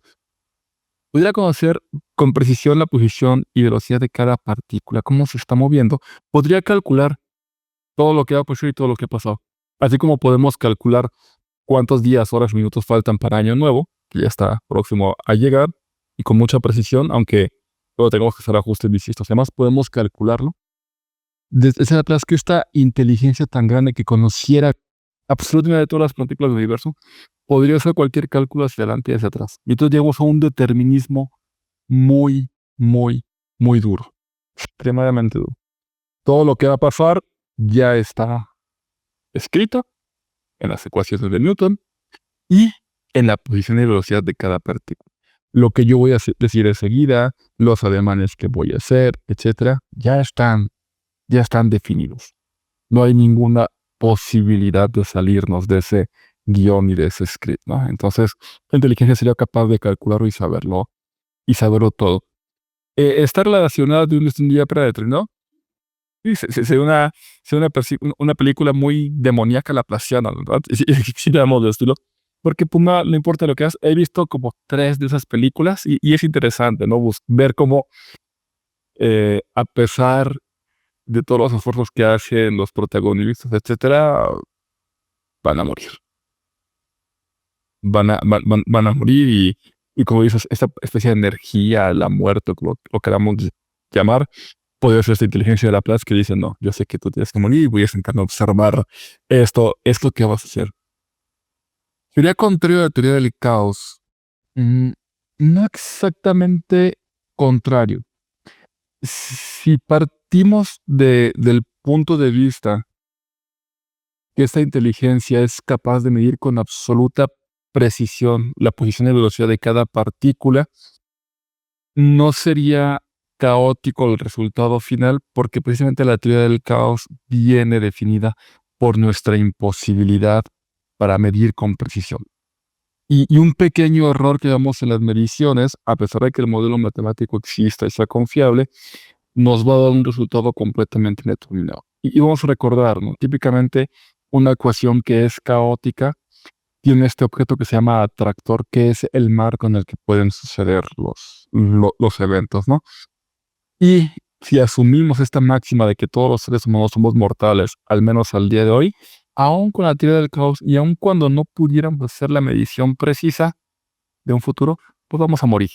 pudiera conocer con precisión la posición y velocidad de cada partícula, cómo se está moviendo, podría calcular todo lo que ha pasado y todo lo que ha pasado. Así como podemos calcular cuántos días, horas, minutos faltan para Año Nuevo, que ya está próximo a llegar, y con mucha precisión, aunque luego tenemos que hacer ajustes distintos. Además, podemos calcularlo. Desde atrás, que esta inteligencia tan grande que conociera absolutamente todas las partículas del universo, podría hacer cualquier cálculo hacia adelante y hacia atrás. Y entonces llegamos a un determinismo muy, muy, muy duro. Extremadamente duro. Todo lo que va a pasar ya está escrito en las ecuaciones de Newton y en la posición y velocidad de cada partícula. Lo que yo voy a decir enseguida, los ademanes que voy a hacer, etcétera, ya están definidos. No hay ninguna posibilidad de salirnos de ese guión y de ese script, ¿no? Entonces, la inteligencia sería capaz de calcularlo y saberlo todo. Está relacionada de un día predeterminado. Sí, sería una película muy demoníaca laplaciana, ¿verdad? Sí, damos de estilo. Porque Puma, no importa lo que hagas, he visto como 3 de esas películas y es interesante, ¿no? Ver cómo, a pesar de todos los esfuerzos que hacen los protagonistas, etcétera, van a morir. Van a morir y como dices, esta especie de energía, la muerte, lo queramos llamar, puede ser esta inteligencia de Laplace que dice, no, yo sé que tú tienes que morir y voy a sentarme a observar esto que vas a hacer. Sería contrario a la teoría del caos, Mm, no exactamente contrario. Si partimos del punto de vista que esta inteligencia es capaz de medir con absoluta precisión la posición y velocidad de cada partícula, no sería caótico el resultado final, porque precisamente la teoría del caos viene definida por nuestra imposibilidad para medir con precisión. Y un pequeño error que damos en las mediciones, a pesar de que el modelo matemático exista y sea confiable, nos va a dar un resultado completamente indeterminado. Y vamos a recordar, ¿no? Típicamente una ecuación que es caótica tiene este objeto que se llama atractor, que es el marco en el que pueden suceder los eventos, ¿no? Y si asumimos esta máxima de que todos los seres humanos somos mortales, al menos al día de hoy, aun con la teoría del caos y aun cuando no pudiéramos hacer la medición precisa de un futuro, pues vamos a morir.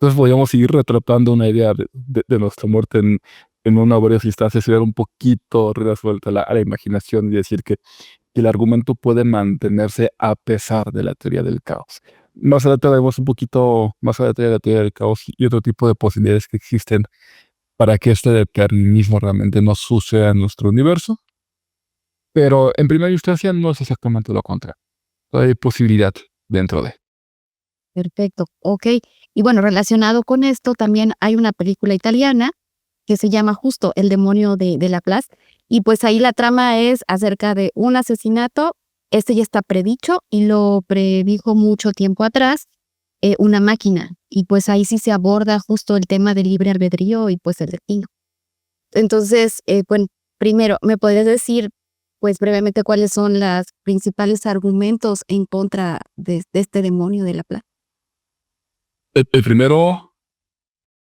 Entonces podríamos seguir retratando una idea de nuestra muerte en una o varias instancias y dar un poquito rienda suelta a la imaginación y decir que el argumento puede mantenerse a pesar de la teoría del caos. Más adelante veremos un poquito más a detalle de la teoría del caos y otro tipo de posibilidades que existen para que este determinismo realmente no suceda en nuestro universo. Pero en primera instancia no es exactamente lo contrario. Hay posibilidad dentro de. Perfecto, ok. Y bueno, relacionado con esto, también hay una película italiana que se llama justo El demonio de Laplace, y pues ahí la trama es acerca de un asesinato. Este ya está predicho y lo predijo mucho tiempo atrás una máquina, y pues ahí sí se aborda justo el tema del libre albedrío y pues el destino. Entonces, bueno, primero, ¿me podrías decir pues brevemente cuáles son los principales argumentos en contra de este demonio de Laplace? El primero,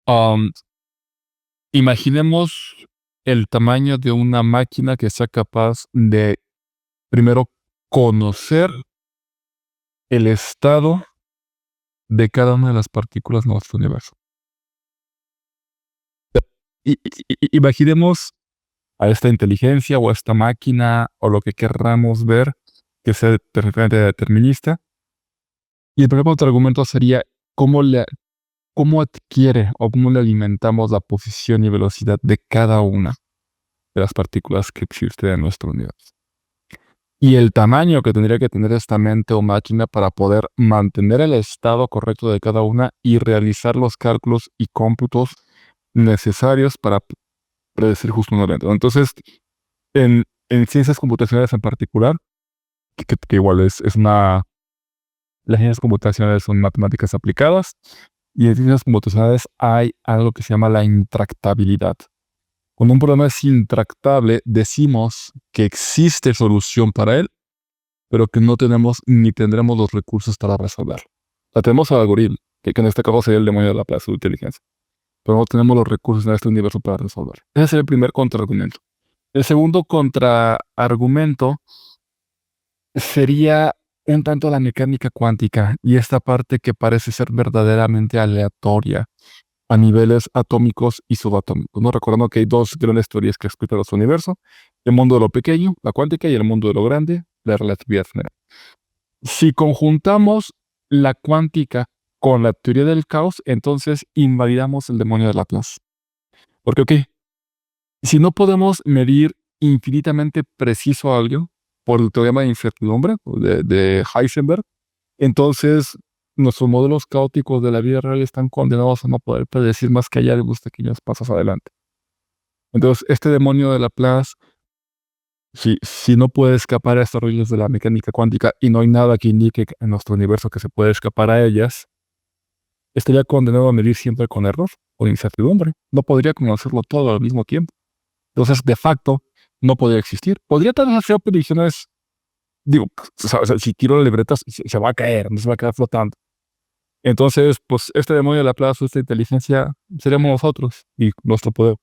um, imaginemos el tamaño de una máquina que sea capaz de, primero, conocer el estado de cada una de las partículas de nuestro universo. Imaginemos a esta inteligencia o a esta máquina o lo que querramos ver que sea perfectamente determinista. Y el primer contraargumento sería cómo adquiere o cómo le alimentamos la posición y velocidad de cada una de las partículas que existen en nuestro universo. Y el tamaño que tendría que tener esta mente o máquina para poder mantener el estado correcto de cada una y realizar los cálculos y cómputos necesarios para predecir justo un evento. Entonces, en ciencias computacionales en particular, que igual las ciencias computacionales son matemáticas aplicadas, y en ciencias computacionales hay algo que se llama la intractabilidad. Cuando un problema es intractable, decimos que existe solución para él, pero que no tenemos ni tendremos los recursos para resolverlo. O sea, tenemos el algoritmo, que en este caso sería el demonio de la plaza de inteligencia, pero no tenemos los recursos en este universo para resolverlo. Ese es el primer contraargumento. El segundo contraargumento sería un tanto la mecánica cuántica y esta parte que parece ser verdaderamente aleatoria a niveles atómicos y subatómicos, ¿no? Recordando que hay dos grandes teorías que explican nuestro universo: el mundo de lo pequeño, la cuántica, y el mundo de lo grande, la relatividad general. Si conjuntamos la cuántica con la teoría del caos, entonces invalidamos el demonio de Laplace. Porque, ok, si no podemos medir infinitamente preciso algo por el teorema de incertidumbre de Heisenberg, entonces nuestros modelos caóticos de la vida real están condenados a no poder predecir más que allá de unos pequeños pasos adelante. Entonces, este demonio de Laplace, si no puede escapar a estas reglas de la mecánica cuántica y no hay nada que indique en nuestro universo que se pueda escapar a ellas, estaría condenado a medir siempre con error o incertidumbre. No podría conocerlo todo al mismo tiempo. Entonces, de facto, no podría existir. Podría tal vez hacer predicciones, digo, o sea, si tiro la libreta se va a caer, no se va a quedar flotando. Entonces, pues este demonio de la plaza, esta inteligencia, seríamos nosotros y nuestro poder,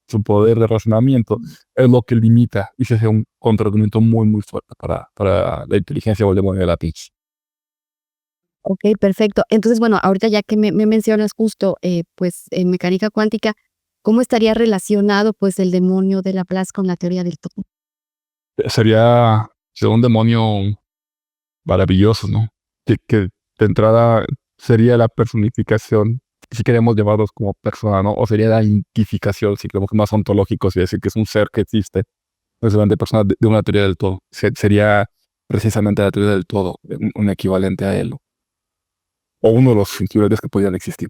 su poder de razonamiento es lo que limita y se hace un contraargumento muy, muy fuerte para la inteligencia o el demonio de la Teach. Ok, perfecto. Entonces, bueno, ahorita ya que me mencionas justo, pues en mecánica cuántica, ¿cómo estaría relacionado pues el demonio de Laplace con la teoría del todo? Sería un demonio maravilloso, ¿no? Que de entrada sería la personificación, si queremos llamarlos como persona, ¿no? O sería la identificación, si queremos más ontológicos y decir que es un ser que existe, precisamente persona de una teoría del todo. Sería precisamente la teoría del todo, un equivalente a él, ¿no? O uno de los equivalentes que podrían existir.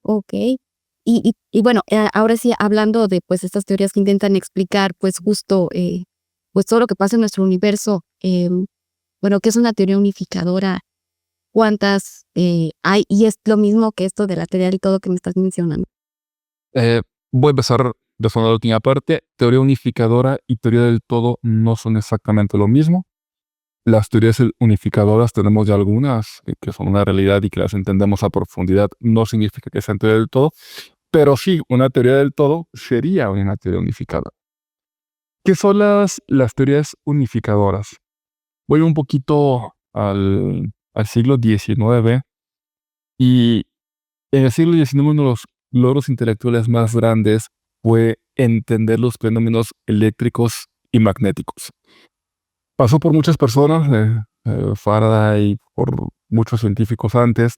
Ok. Y bueno, ahora sí, hablando de pues estas teorías que intentan explicar pues justo pues todo lo que pasa en nuestro universo, bueno, ¿qué es una teoría unificadora? ¿Cuántas hay? Y es lo mismo que esto de la teoría del todo que me estás mencionando. Voy a empezar de la última parte. Teoría unificadora y teoría del todo no son exactamente lo mismo. Las teorías unificadoras tenemos ya algunas que son una realidad y que las entendemos a profundidad. No significa que sean teoría del todo, pero sí, una teoría del todo sería una teoría unificada. ¿Qué son las teorías unificadoras? Voy un poquito al siglo XIX y en el siglo XIX uno de los logros intelectuales más grandes fue entender los fenómenos eléctricos y magnéticos. Pasó por muchas personas, Faraday, por muchos científicos antes,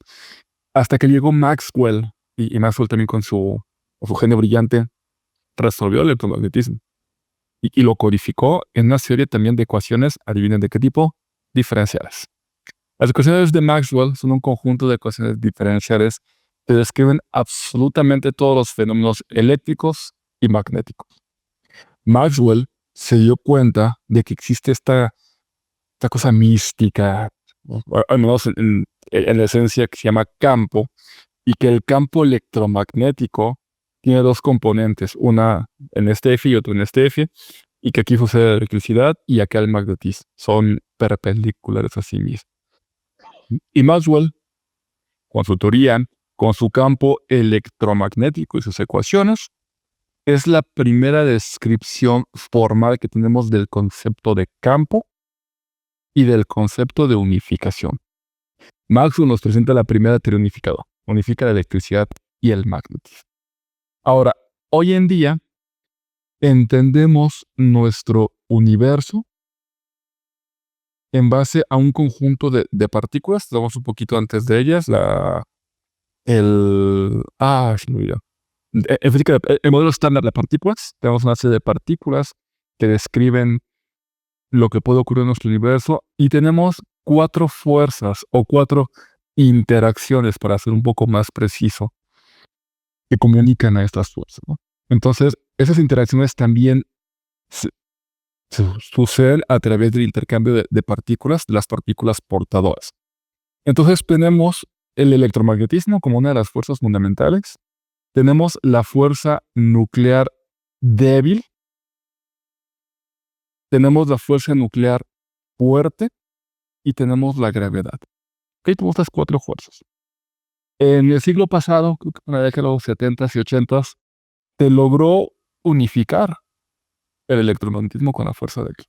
hasta que llegó Maxwell, y Maxwell también con su genio brillante resolvió el electromagnetismo y lo codificó en una serie también de ecuaciones, adivinen de qué tipo, diferenciales. Las ecuaciones de Maxwell son un conjunto de ecuaciones diferenciales que describen absolutamente todos los fenómenos eléctricos y magnéticos. Maxwell se dio cuenta de que existe esta cosa mística, al menos en la esencia, que se llama campo, y que el campo electromagnético tiene dos componentes, una en este eje y otra en este eje, y que aquí sucede la electricidad y acá el magnetismo. Son perpendiculares a sí mismos. Y Maxwell, con su teoría, con su campo electromagnético y sus ecuaciones, es la primera descripción formal que tenemos del concepto de campo y del concepto de unificación. Maxwell nos presenta la primera teoría unificada. Unifica la electricidad y el magnetismo. Ahora, hoy en día, entendemos nuestro universo en base a un conjunto de partículas. Vamos un poquito antes de ellas. Se me olvidó. En física, el modelo estándar de partículas. Tenemos una serie de partículas que describen lo que puede ocurrir en nuestro universo. Y tenemos 4 fuerzas o 4 interacciones, para ser un poco más preciso, que comunican a estas fuerzas, ¿no? Entonces, esas interacciones también suceden a través del intercambio de partículas, de las partículas portadoras. Entonces, tenemos el electromagnetismo como una de las fuerzas fundamentales. Tenemos la fuerza nuclear débil. Tenemos la fuerza nuclear fuerte. Y tenemos la gravedad. ¿Ok? Tenemos estas 4 fuerzas. En el siglo pasado, creo que en la década de los 70s y 80s, se logró unificar el electromagnetismo con la fuerza débil.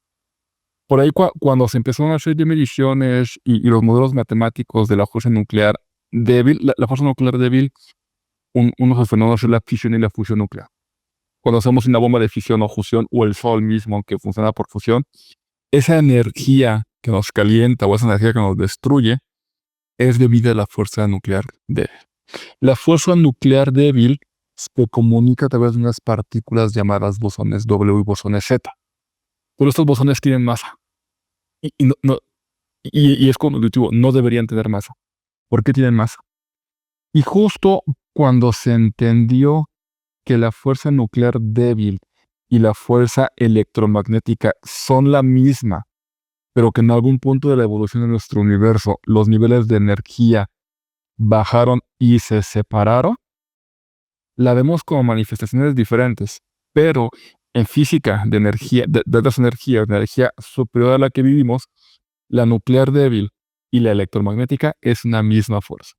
Por ahí, cuando se empezaron a hacer mediciones y los modelos matemáticos de la fuerza nuclear débil, la fuerza nuclear débil, uno de los fenómenos es la fisión y la fusión nuclear. Cuando hacemos una bomba de fisión o fusión, o el Sol mismo, que funciona por fusión, esa energía que nos calienta o esa energía que nos destruye es debido a la fuerza nuclear débil. La fuerza nuclear débil se comunica a través de unas partículas llamadas bosones W y bosones Z. Pero estos bosones tienen masa. Y es conductivo, no deberían tener masa. ¿Por qué tienen masa? Y justo cuando se entendió que la fuerza nuclear débil y la fuerza electromagnética son la misma, pero que en algún punto de la evolución de nuestro universo los niveles de energía bajaron y se separaron, la vemos como manifestaciones diferentes, pero en física de energía, de las energías, de energía superior a la que vivimos, la nuclear débil y la electromagnética es una misma fuerza.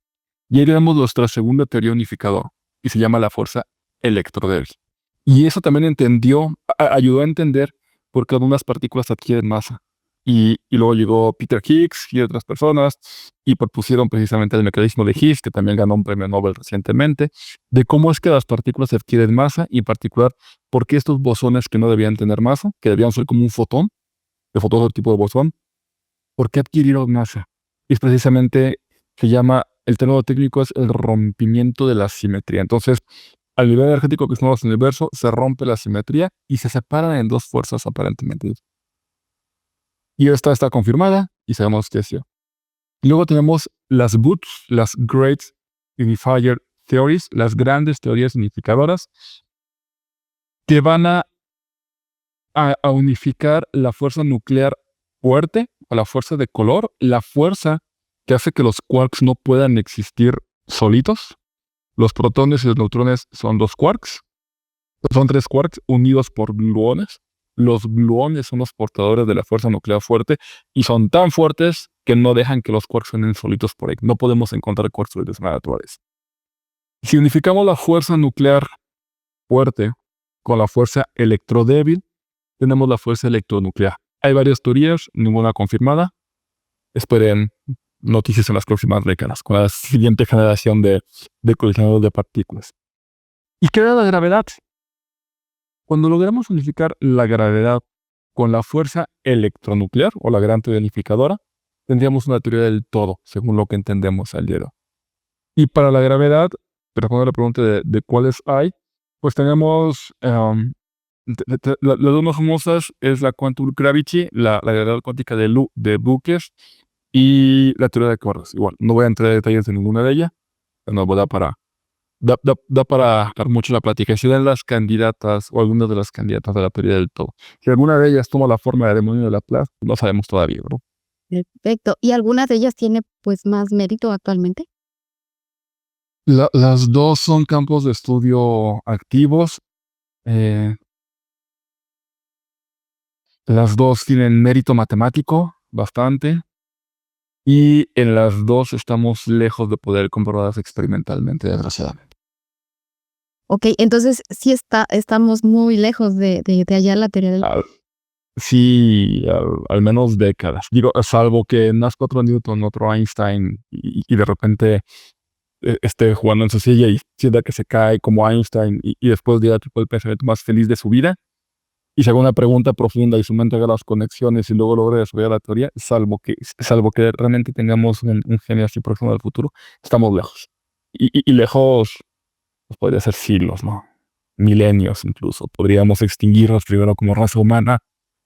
Y ahí tenemos nuestra segunda teoría unificadora, y se llama la fuerza electrodébil. Y eso también ayudó a entender por qué algunas partículas adquieren masa. Y luego llegó Peter Higgs y otras personas y propusieron precisamente el mecanismo de Higgs, que también ganó un premio Nobel recientemente, de cómo es que las partículas adquieren masa y en particular por qué estos bosones que no debían tener masa, que debían ser como un fotón, de fotón del tipo de bosón, ¿por qué adquirieron masa? Y es precisamente, se llama el término técnico es el rompimiento de la simetría. Entonces, al nivel energético que estamos en el universo, se rompe la simetría y se separan en dos fuerzas aparentemente. Y esta está confirmada y sabemos que es cierto. Luego tenemos las GUTs, las Great Unifier Theories, las grandes teorías unificadoras, que van a unificar la fuerza nuclear fuerte o la fuerza de color, la fuerza que hace que los quarks no puedan existir solitos. Los protones y los neutrones son dos quarks. Son tres quarks unidos por gluones. Los gluones son los portadores de la fuerza nuclear fuerte y son tan fuertes que no dejan que los quarks suenen solitos por ahí. No podemos encontrar quarks solitos en la naturaleza. Si unificamos la fuerza nuclear fuerte con la fuerza electrodébil, tenemos la fuerza electronuclear. Hay varias teorías, ninguna confirmada. Esperen noticias en las próximas décadas con la siguiente generación de colisionadores de partículas. ¿Y qué era la gravedad? Cuando logramos unificar la gravedad con la fuerza electronuclear o la gran teoría unificadora, tendríamos una teoría del todo, según lo que entendemos al día de hoy. Y para la gravedad, respondiendo a la pregunta de cuáles hay, pues tenemos las dos más famosas es la quantum gravity, la gravedad cuántica de buques y la teoría de cuerdas. Igual, no voy a entrar en detalles de ninguna de ellas, no da para dar mucho la plática. Si dan las candidatas o algunas de las candidatas de la teoría del todo. Si alguna de ellas toma la forma de demonio de Laplace, no sabemos todavía, ¿no? Perfecto. ¿Y alguna de ellas tiene pues más mérito actualmente? Las dos son campos de estudio activos. Las dos tienen mérito matemático, bastante. Y en las dos estamos lejos de poder comprobarlas experimentalmente, desgraciadamente. Ok, entonces sí estamos muy lejos de hallar la teoría del... Sí, al menos décadas. Digo, salvo que nazca otro Newton, otro Einstein, y de repente esté jugando en su silla y sienta que se cae como Einstein y después diga tipo el pensamiento más feliz de su vida y se haga una pregunta profunda y su mente haga las conexiones y luego logre desarrollar la teoría, salvo que realmente tengamos un genio así próximo al futuro, estamos lejos. Y lejos, pues podría ser siglos, ¿no? Milenios incluso. Podríamos extinguirnos primero como raza humana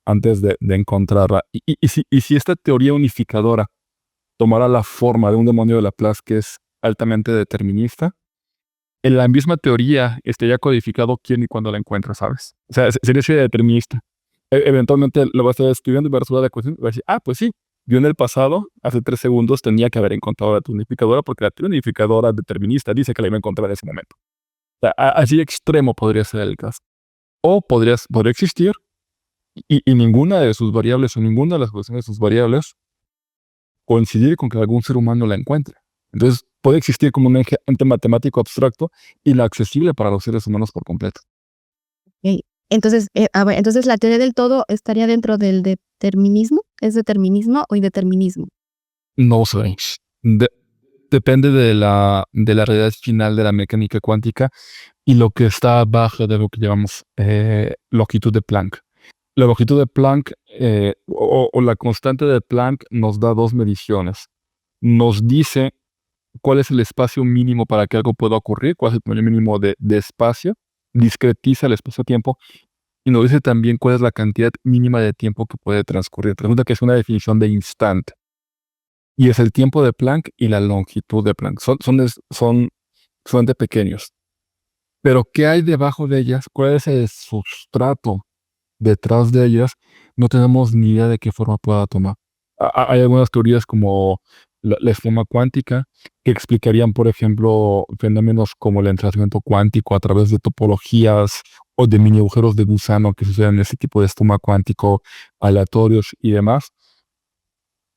antes de encontrarla. Y si esta teoría unificadora tomara la forma de un demonio de Laplace que es altamente determinista, en la misma teoría estaría codificado quién y cuándo la encuentra, ¿sabes? O sea, sería así de determinista. Eventualmente lo va a estar escribiendo y va a resolver la cuestión y va a decir, pues sí, yo en el pasado, hace 3 segundos, tenía que haber encontrado la teoría unificadora porque la teoría unificadora determinista dice que la iba a encontrar en ese momento. O sea, así extremo podría ser el caso. O podría existir y ninguna de sus variables o ninguna de las cuestiones de sus variables coincidir con que algún ser humano la encuentre. Entonces, puede existir como un ente matemático abstracto inaccesible para los seres humanos por completo. Okay. Entonces, entonces la teoría del todo estaría dentro del determinismo. ¿Es determinismo o indeterminismo? No sé. Depende de la realidad final de la mecánica cuántica y lo que está abajo de lo que llamamos longitud de Planck. La longitud de Planck o la constante de Planck nos da dos mediciones. Nos dice cuál es el espacio mínimo para que algo pueda ocurrir, cuál es el tamaño mínimo de espacio, discretiza el espacio-tiempo y nos dice también cuál es la cantidad mínima de tiempo que puede transcurrir. Resulta que es una definición de instante. Y es el tiempo de Planck y la longitud de Planck. Son de pequeños. Pero ¿qué hay debajo de ellas? ¿Cuál es el sustrato detrás de ellas? No tenemos ni idea de qué forma pueda tomar. Hay algunas teorías como la esfuma cuántica que explicarían, por ejemplo, fenómenos como el entrañamiento cuántico a través de topologías o de mini agujeros de gusano que suceden en ese tipo de esfuma cuántico, aleatorios y demás.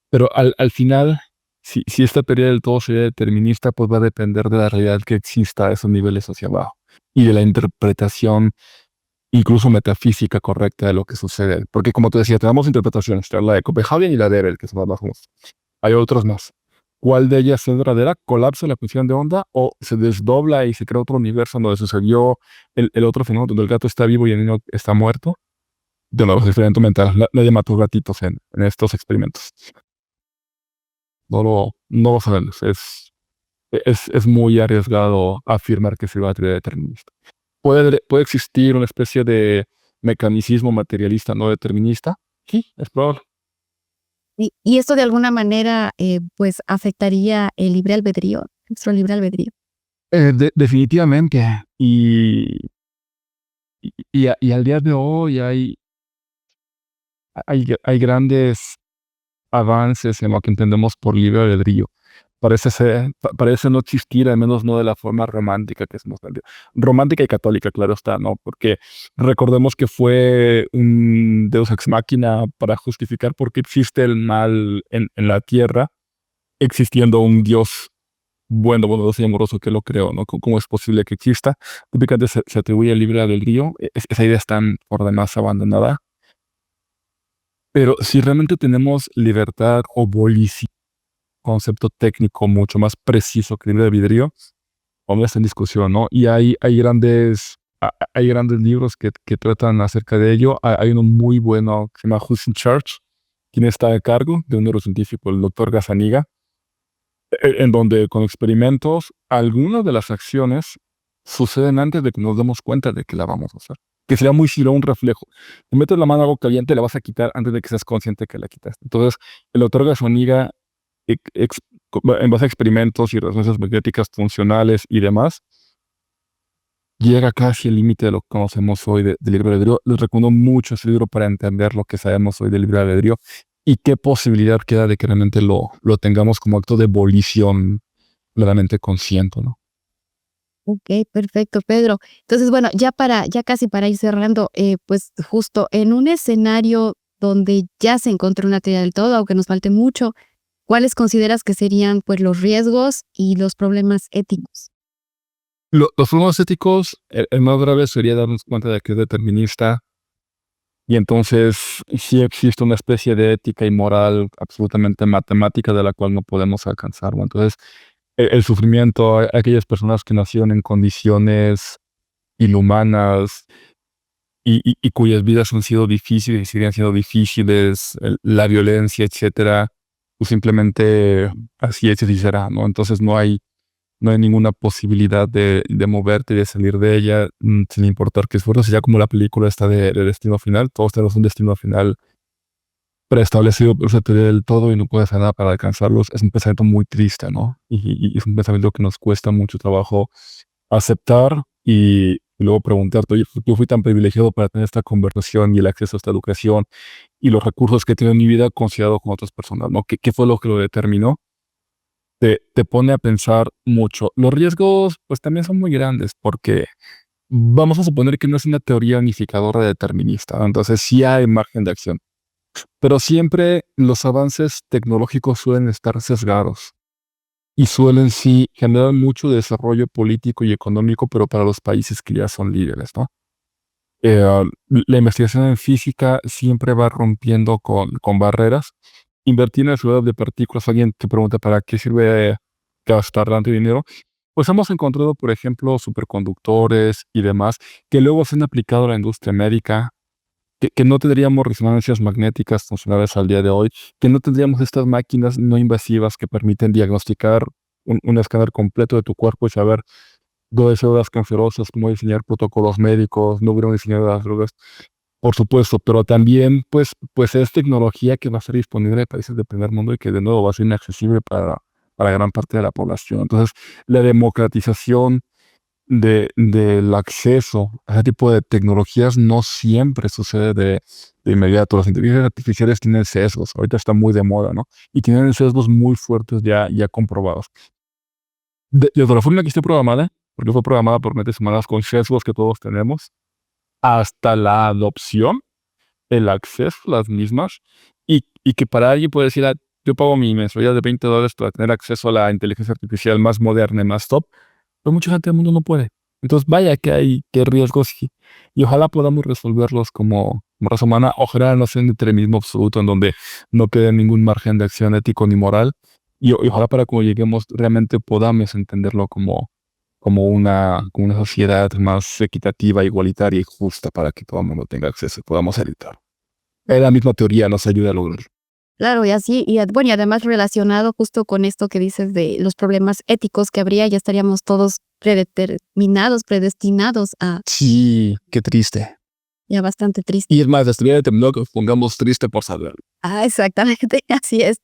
Pero al final, si esta teoría del todo sería determinista, pues va a depender de la realidad que exista a esos niveles hacia abajo y de la interpretación incluso metafísica correcta de lo que sucede. Porque como te decía, tenemos interpretaciones, la de Copenhagen y la de Ebel, que son las más famosas. Hay otras más. ¿Cuál de ellas es verdadera? ¿Colapsa la función de onda o se desdobla y se crea otro universo donde sucedió el otro fenómeno donde el gato está vivo y el niño está muerto? De nuevo, es experimento mental. Nadie mató gatitos en estos experimentos. No lo sabemos. es muy arriesgado afirmar que se va a teoría determinista. Puede existir una especie de mecanicismo materialista no determinista. Sí, es probable. Y esto de alguna manera, pues, afectaría el libre albedrío, nuestro libre albedrío. Definitivamente. Y al día de hoy hay grandes avances en lo que entendemos por libre albedrío. Parece no existir, al menos no de la forma romántica que hemos entendido. Romántica y católica, claro está, ¿no? Porque recordemos que fue un Deus ex machina para justificar por qué existe el mal en la tierra, existiendo un Dios bueno, bondadoso y amoroso que lo creó, ¿no? ¿Cómo es posible que exista? Típicamente se atribuye el libre albedrío. Esa idea está por demás abandonada. Pero si realmente tenemos libertad o volición, concepto técnico mucho más preciso que libre albedrío, aún está en discusión, ¿no? Y hay grandes libros que tratan acerca de ello. Hay uno muy bueno que se llama Who's in Charge, quien está a cargo de un neurocientífico, el doctor Gazzaniga, en donde con experimentos algunas de las acciones suceden antes de que nos demos cuenta de que la vamos a hacer. Que sería muy similar a un reflejo. Te metes la mano a algo caliente, la vas a quitar antes de que seas consciente que la quitaste. Entonces, el doctor Gazzaniga, en base a experimentos y resonancias magnéticas funcionales y demás, llega casi al límite de lo que conocemos hoy de libre albedrío. Les recomiendo mucho ese libro para entender lo que sabemos hoy de libre albedrío y qué posibilidad queda de que realmente lo tengamos como acto de volición plenamente consciente, ¿no? Ok, perfecto, Pedro. Entonces, bueno, ya casi para ir cerrando, pues justo en un escenario donde ya se encontró una teoría del todo, aunque nos falte mucho, ¿cuáles consideras que serían pues los riesgos y los problemas éticos? Los problemas éticos, el más grave sería darnos cuenta de que es determinista y entonces sí existe una especie de ética y moral absolutamente matemática de la cual no podemos alcanzar, ¿no? Entonces, el sufrimiento, aquellas personas que nacieron en condiciones inhumanas y cuyas vidas han sido difíciles y siguen siendo difíciles, la violencia, etcétera, pues simplemente así es y así será, ¿no? Entonces no hay ninguna posibilidad de moverte y de salir de ella, sin importar qué esfuerzos. Ya como la película está de Destino Final, todos tenemos un destino final preestablecido por esa teoría del todo y no puedes hacer nada para alcanzarlos. Es un pensamiento muy triste, ¿no? Y es un pensamiento que nos cuesta mucho trabajo aceptar y luego preguntarte, oye, yo fui tan privilegiado para tener esta conversación y el acceso a esta educación y los recursos que tengo en mi vida considerado con otras personas, ¿no? ¿Qué fue lo que lo determinó? Te pone a pensar mucho. Los riesgos, pues también son muy grandes porque vamos a suponer que no es una teoría unificadora determinista, ¿no? Entonces sí hay margen de acción, pero siempre los avances tecnológicos suelen estar sesgados y suelen sí generar mucho desarrollo político y económico, pero para los países que ya son líderes, ¿no? La investigación en física siempre va rompiendo con barreras. Invertir en la ciudad de partículas, alguien te pregunta para qué sirve gastar tanto dinero. Pues hemos encontrado, por ejemplo, superconductores y demás que luego se han aplicado a la industria médica, que no tendríamos resonancias magnéticas funcionales al día de hoy, que no tendríamos estas máquinas no invasivas que permiten diagnosticar un escáner completo de tu cuerpo y saber dónde células cancerosas, cómo diseñar protocolos médicos, no hubieran diseñado las drogas, por supuesto, pero también pues es tecnología que va a ser disponible en países del primer mundo y que de nuevo va a ser inaccesible para gran parte de la población. Entonces, la democratización del acceso a ese tipo de tecnologías no siempre sucede de inmediato. Las inteligencias artificiales tienen sesgos, ahorita está muy de moda, ¿no? Y tienen sesgos muy fuertes ya comprobados. Desde la forma en la que esté programada, porque fue programada por mentes humanas con sesgos que todos tenemos, hasta la adopción, el acceso a las mismas, y que para alguien puede decir, yo pago mi mensualidad de $20 para tener acceso a la inteligencia artificial más moderna y más top, pero mucha gente del mundo no puede. Entonces, vaya que hay riesgos y ojalá podamos resolverlos como raza humana. Ojalá no sea un determinismo absoluto en donde no quede ningún margen de acción ético ni moral. Y ojalá para cuando lleguemos realmente podamos entenderlo como una sociedad más equitativa, igualitaria y justa para que todo el mundo tenga acceso y podamos evitar. La misma teoría nos ayuda a lograrlo. Claro, y así, bueno, y además relacionado justo con esto que dices de los problemas éticos que habría, ya estaríamos todos predeterminados, predestinados a, Sí, qué triste. ya bastante triste. Y es más, estaría determinado que nos pongamos triste por saber. Exactamente, así es.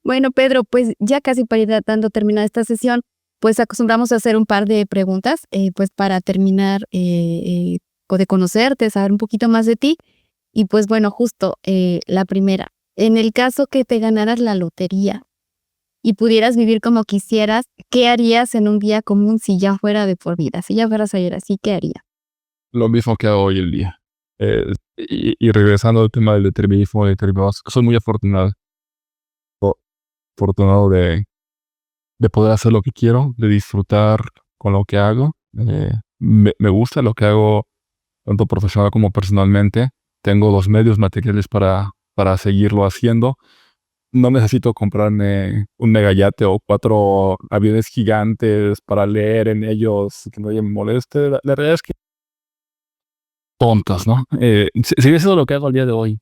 Bueno, Pedro, pues ya casi para ir dando terminada esta sesión, pues acostumbramos a hacer un par de preguntas, pues para terminar de conocerte, saber un poquito más de ti. Y pues bueno, justo la primera, en el caso que te ganaras la lotería y pudieras vivir como quisieras, ¿qué harías en un día común si ya fuera de por vida? Si ya fueras ayer así, ¿qué harías? Lo mismo que hago hoy en día. Y regresando al tema del determinismo, soy muy afortunado de poder hacer lo que quiero, de disfrutar con lo que hago. Me gusta lo que hago, tanto profesional como personalmente. Tengo los medios materiales para seguirlo haciendo. No necesito comprarme un megayate o 4 aviones gigantes para leer en ellos, que nadie me moleste. La realidad es que tontas, ¿no? Si hubiese sido lo que hago al día de hoy,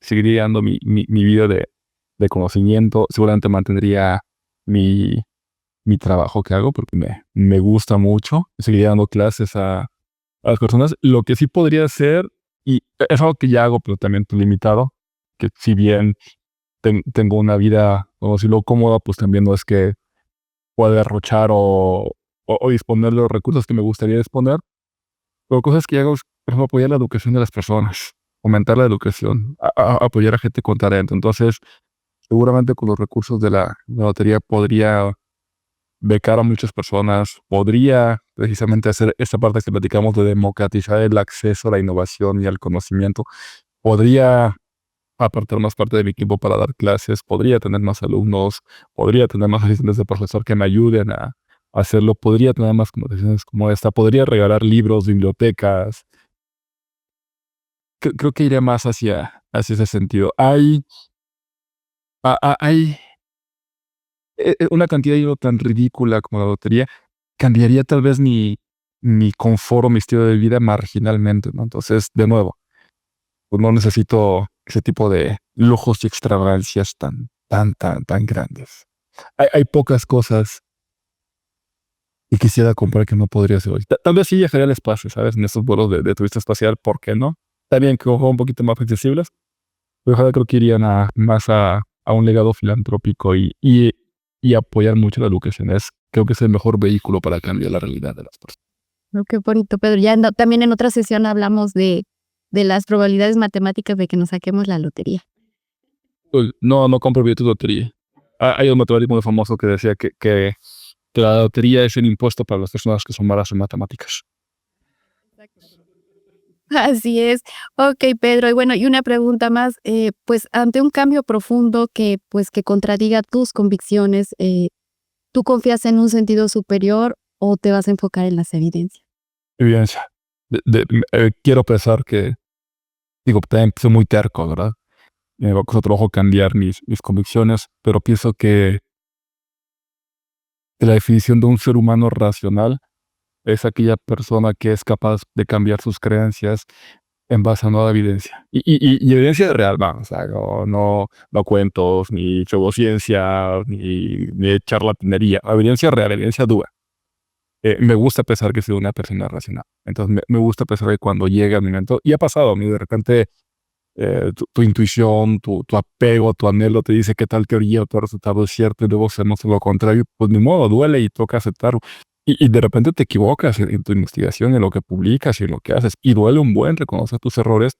seguiría dando mi vida de conocimiento. Seguramente mantendría mi trabajo que hago porque me gusta mucho. Seguiría dando clases a las personas. Lo que sí podría hacer, y es algo que ya hago, pero también limitado, que si bien tengo una vida, como decirlo, cómoda, pues también no es que pueda derrochar o disponer de los recursos que me gustaría disponer. Pero cosas que hago es, por ejemplo, apoyar la educación de las personas, fomentar la educación, apoyar a gente con talento. Entonces, seguramente con los recursos de la lotería podría becar a muchas personas, podría precisamente hacer esta parte que platicamos de democratizar el acceso a la innovación y al conocimiento, podría apartar más parte de mi equipo para dar clases, podría tener más alumnos, podría tener más asistentes de profesor que me ayuden a hacerlo, podría tener más conversaciones como esta, podría regalar libros, bibliotecas. Creo que iría más hacia ese sentido. Hay una cantidad de dinero tan ridícula como la lotería, cambiaría tal vez mi confort o mi estilo de vida marginalmente, ¿no? Entonces, de nuevo, pues no necesito ese tipo de lujos y extravagancias tan grandes. Hay pocas cosas que quisiera comprar que no podría hacer hoy. Tal vez sí viajaría al espacio, ¿sabes? En esos vuelos de turista espacial, ¿por qué no? Está bien que ojo un poquito más accesibles, pero ojalá creo que irían más a un legado filantrópico y apoyar mucho la educación. Creo que es el mejor vehículo para cambiar la realidad de las personas. Qué bonito, Pedro. Ya también en otra sesión hablamos de las probabilidades matemáticas de que nos saquemos la lotería. No compro billetes de lotería. Hay un matemático muy famoso que decía que la lotería es el impuesto para las personas que son malas en matemáticas. Así es. Ok, Pedro. Y bueno, y una pregunta más, pues ante un cambio profundo que contradiga tus convicciones, ¿tú confías en un sentido superior o te vas a enfocar en las evidencias? Evidencia. Quiero pensar digo, también soy muy terco, ¿verdad? Me va a costar trabajo cambiar mis convicciones, pero pienso que la definición de un ser humano racional es aquella persona que es capaz de cambiar sus creencias en base a nueva evidencia. Y evidencia real, o sea, no cuentos, ni pseudociencia, ni charlatanería. Evidencia real, evidencia dura. Me gusta pensar que soy una persona racional. Entonces, me gusta pensar que cuando llega mi momento, y ha pasado a mí, de repente, tu intuición, tu apego, tu anhelo te dice que tal teoría o tal resultado es cierto y luego hacemos lo contrario, pues ni modo, duele y toca aceptarlo. Y de repente te equivocas en tu investigación, en lo que publicas y en lo que haces. Y duele un buen reconocer tus errores,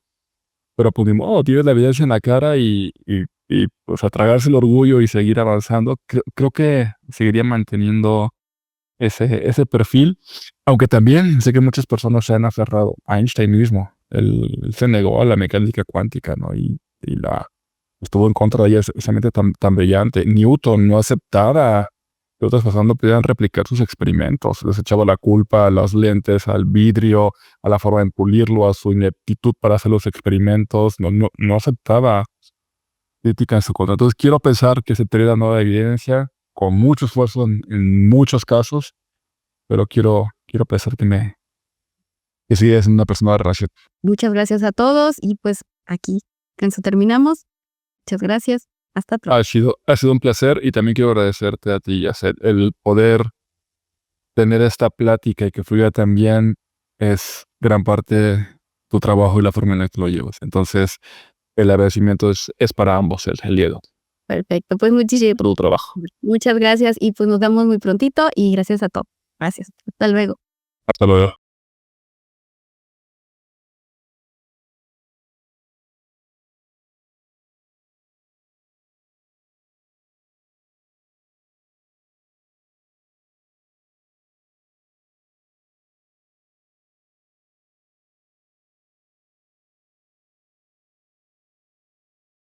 pero pues ni modo, tienes la evidencia en la cara y pues a tragarse el orgullo y seguir avanzando. Creo que seguiría manteniendo ese perfil, aunque también sé que muchas personas se han aferrado a Einstein mismo. Él se negó a la mecánica cuántica, ¿no? Estuvo en contra de ella, precisamente tan brillante. Newton no aceptaba que otras personas no pudieran replicar sus experimentos. Les echaba la culpa a las lentes, al vidrio, a la forma de pulirlo, a su ineptitud para hacer los experimentos. No aceptaba crítica en su contra. Entonces quiero pensar que se tendría nueva evidencia, con mucho esfuerzo en muchos casos, pero quiero pensar que sí es una persona racional. Muchas gracias a todos y pues aquí con eso terminamos. Muchas gracias. Hasta pronto. Ha sido un placer y también quiero agradecerte a ti, Yacet, el poder tener esta plática y que fluya tan bien es gran parte de tu trabajo y la forma en la que lo llevas. Entonces, el agradecimiento es para ambos el día de hoy, Perfecto, pues muchísimas por tu trabajo. muchas gracias y pues nos vemos muy prontito y gracias a todos. Gracias. Hasta luego. Hasta luego.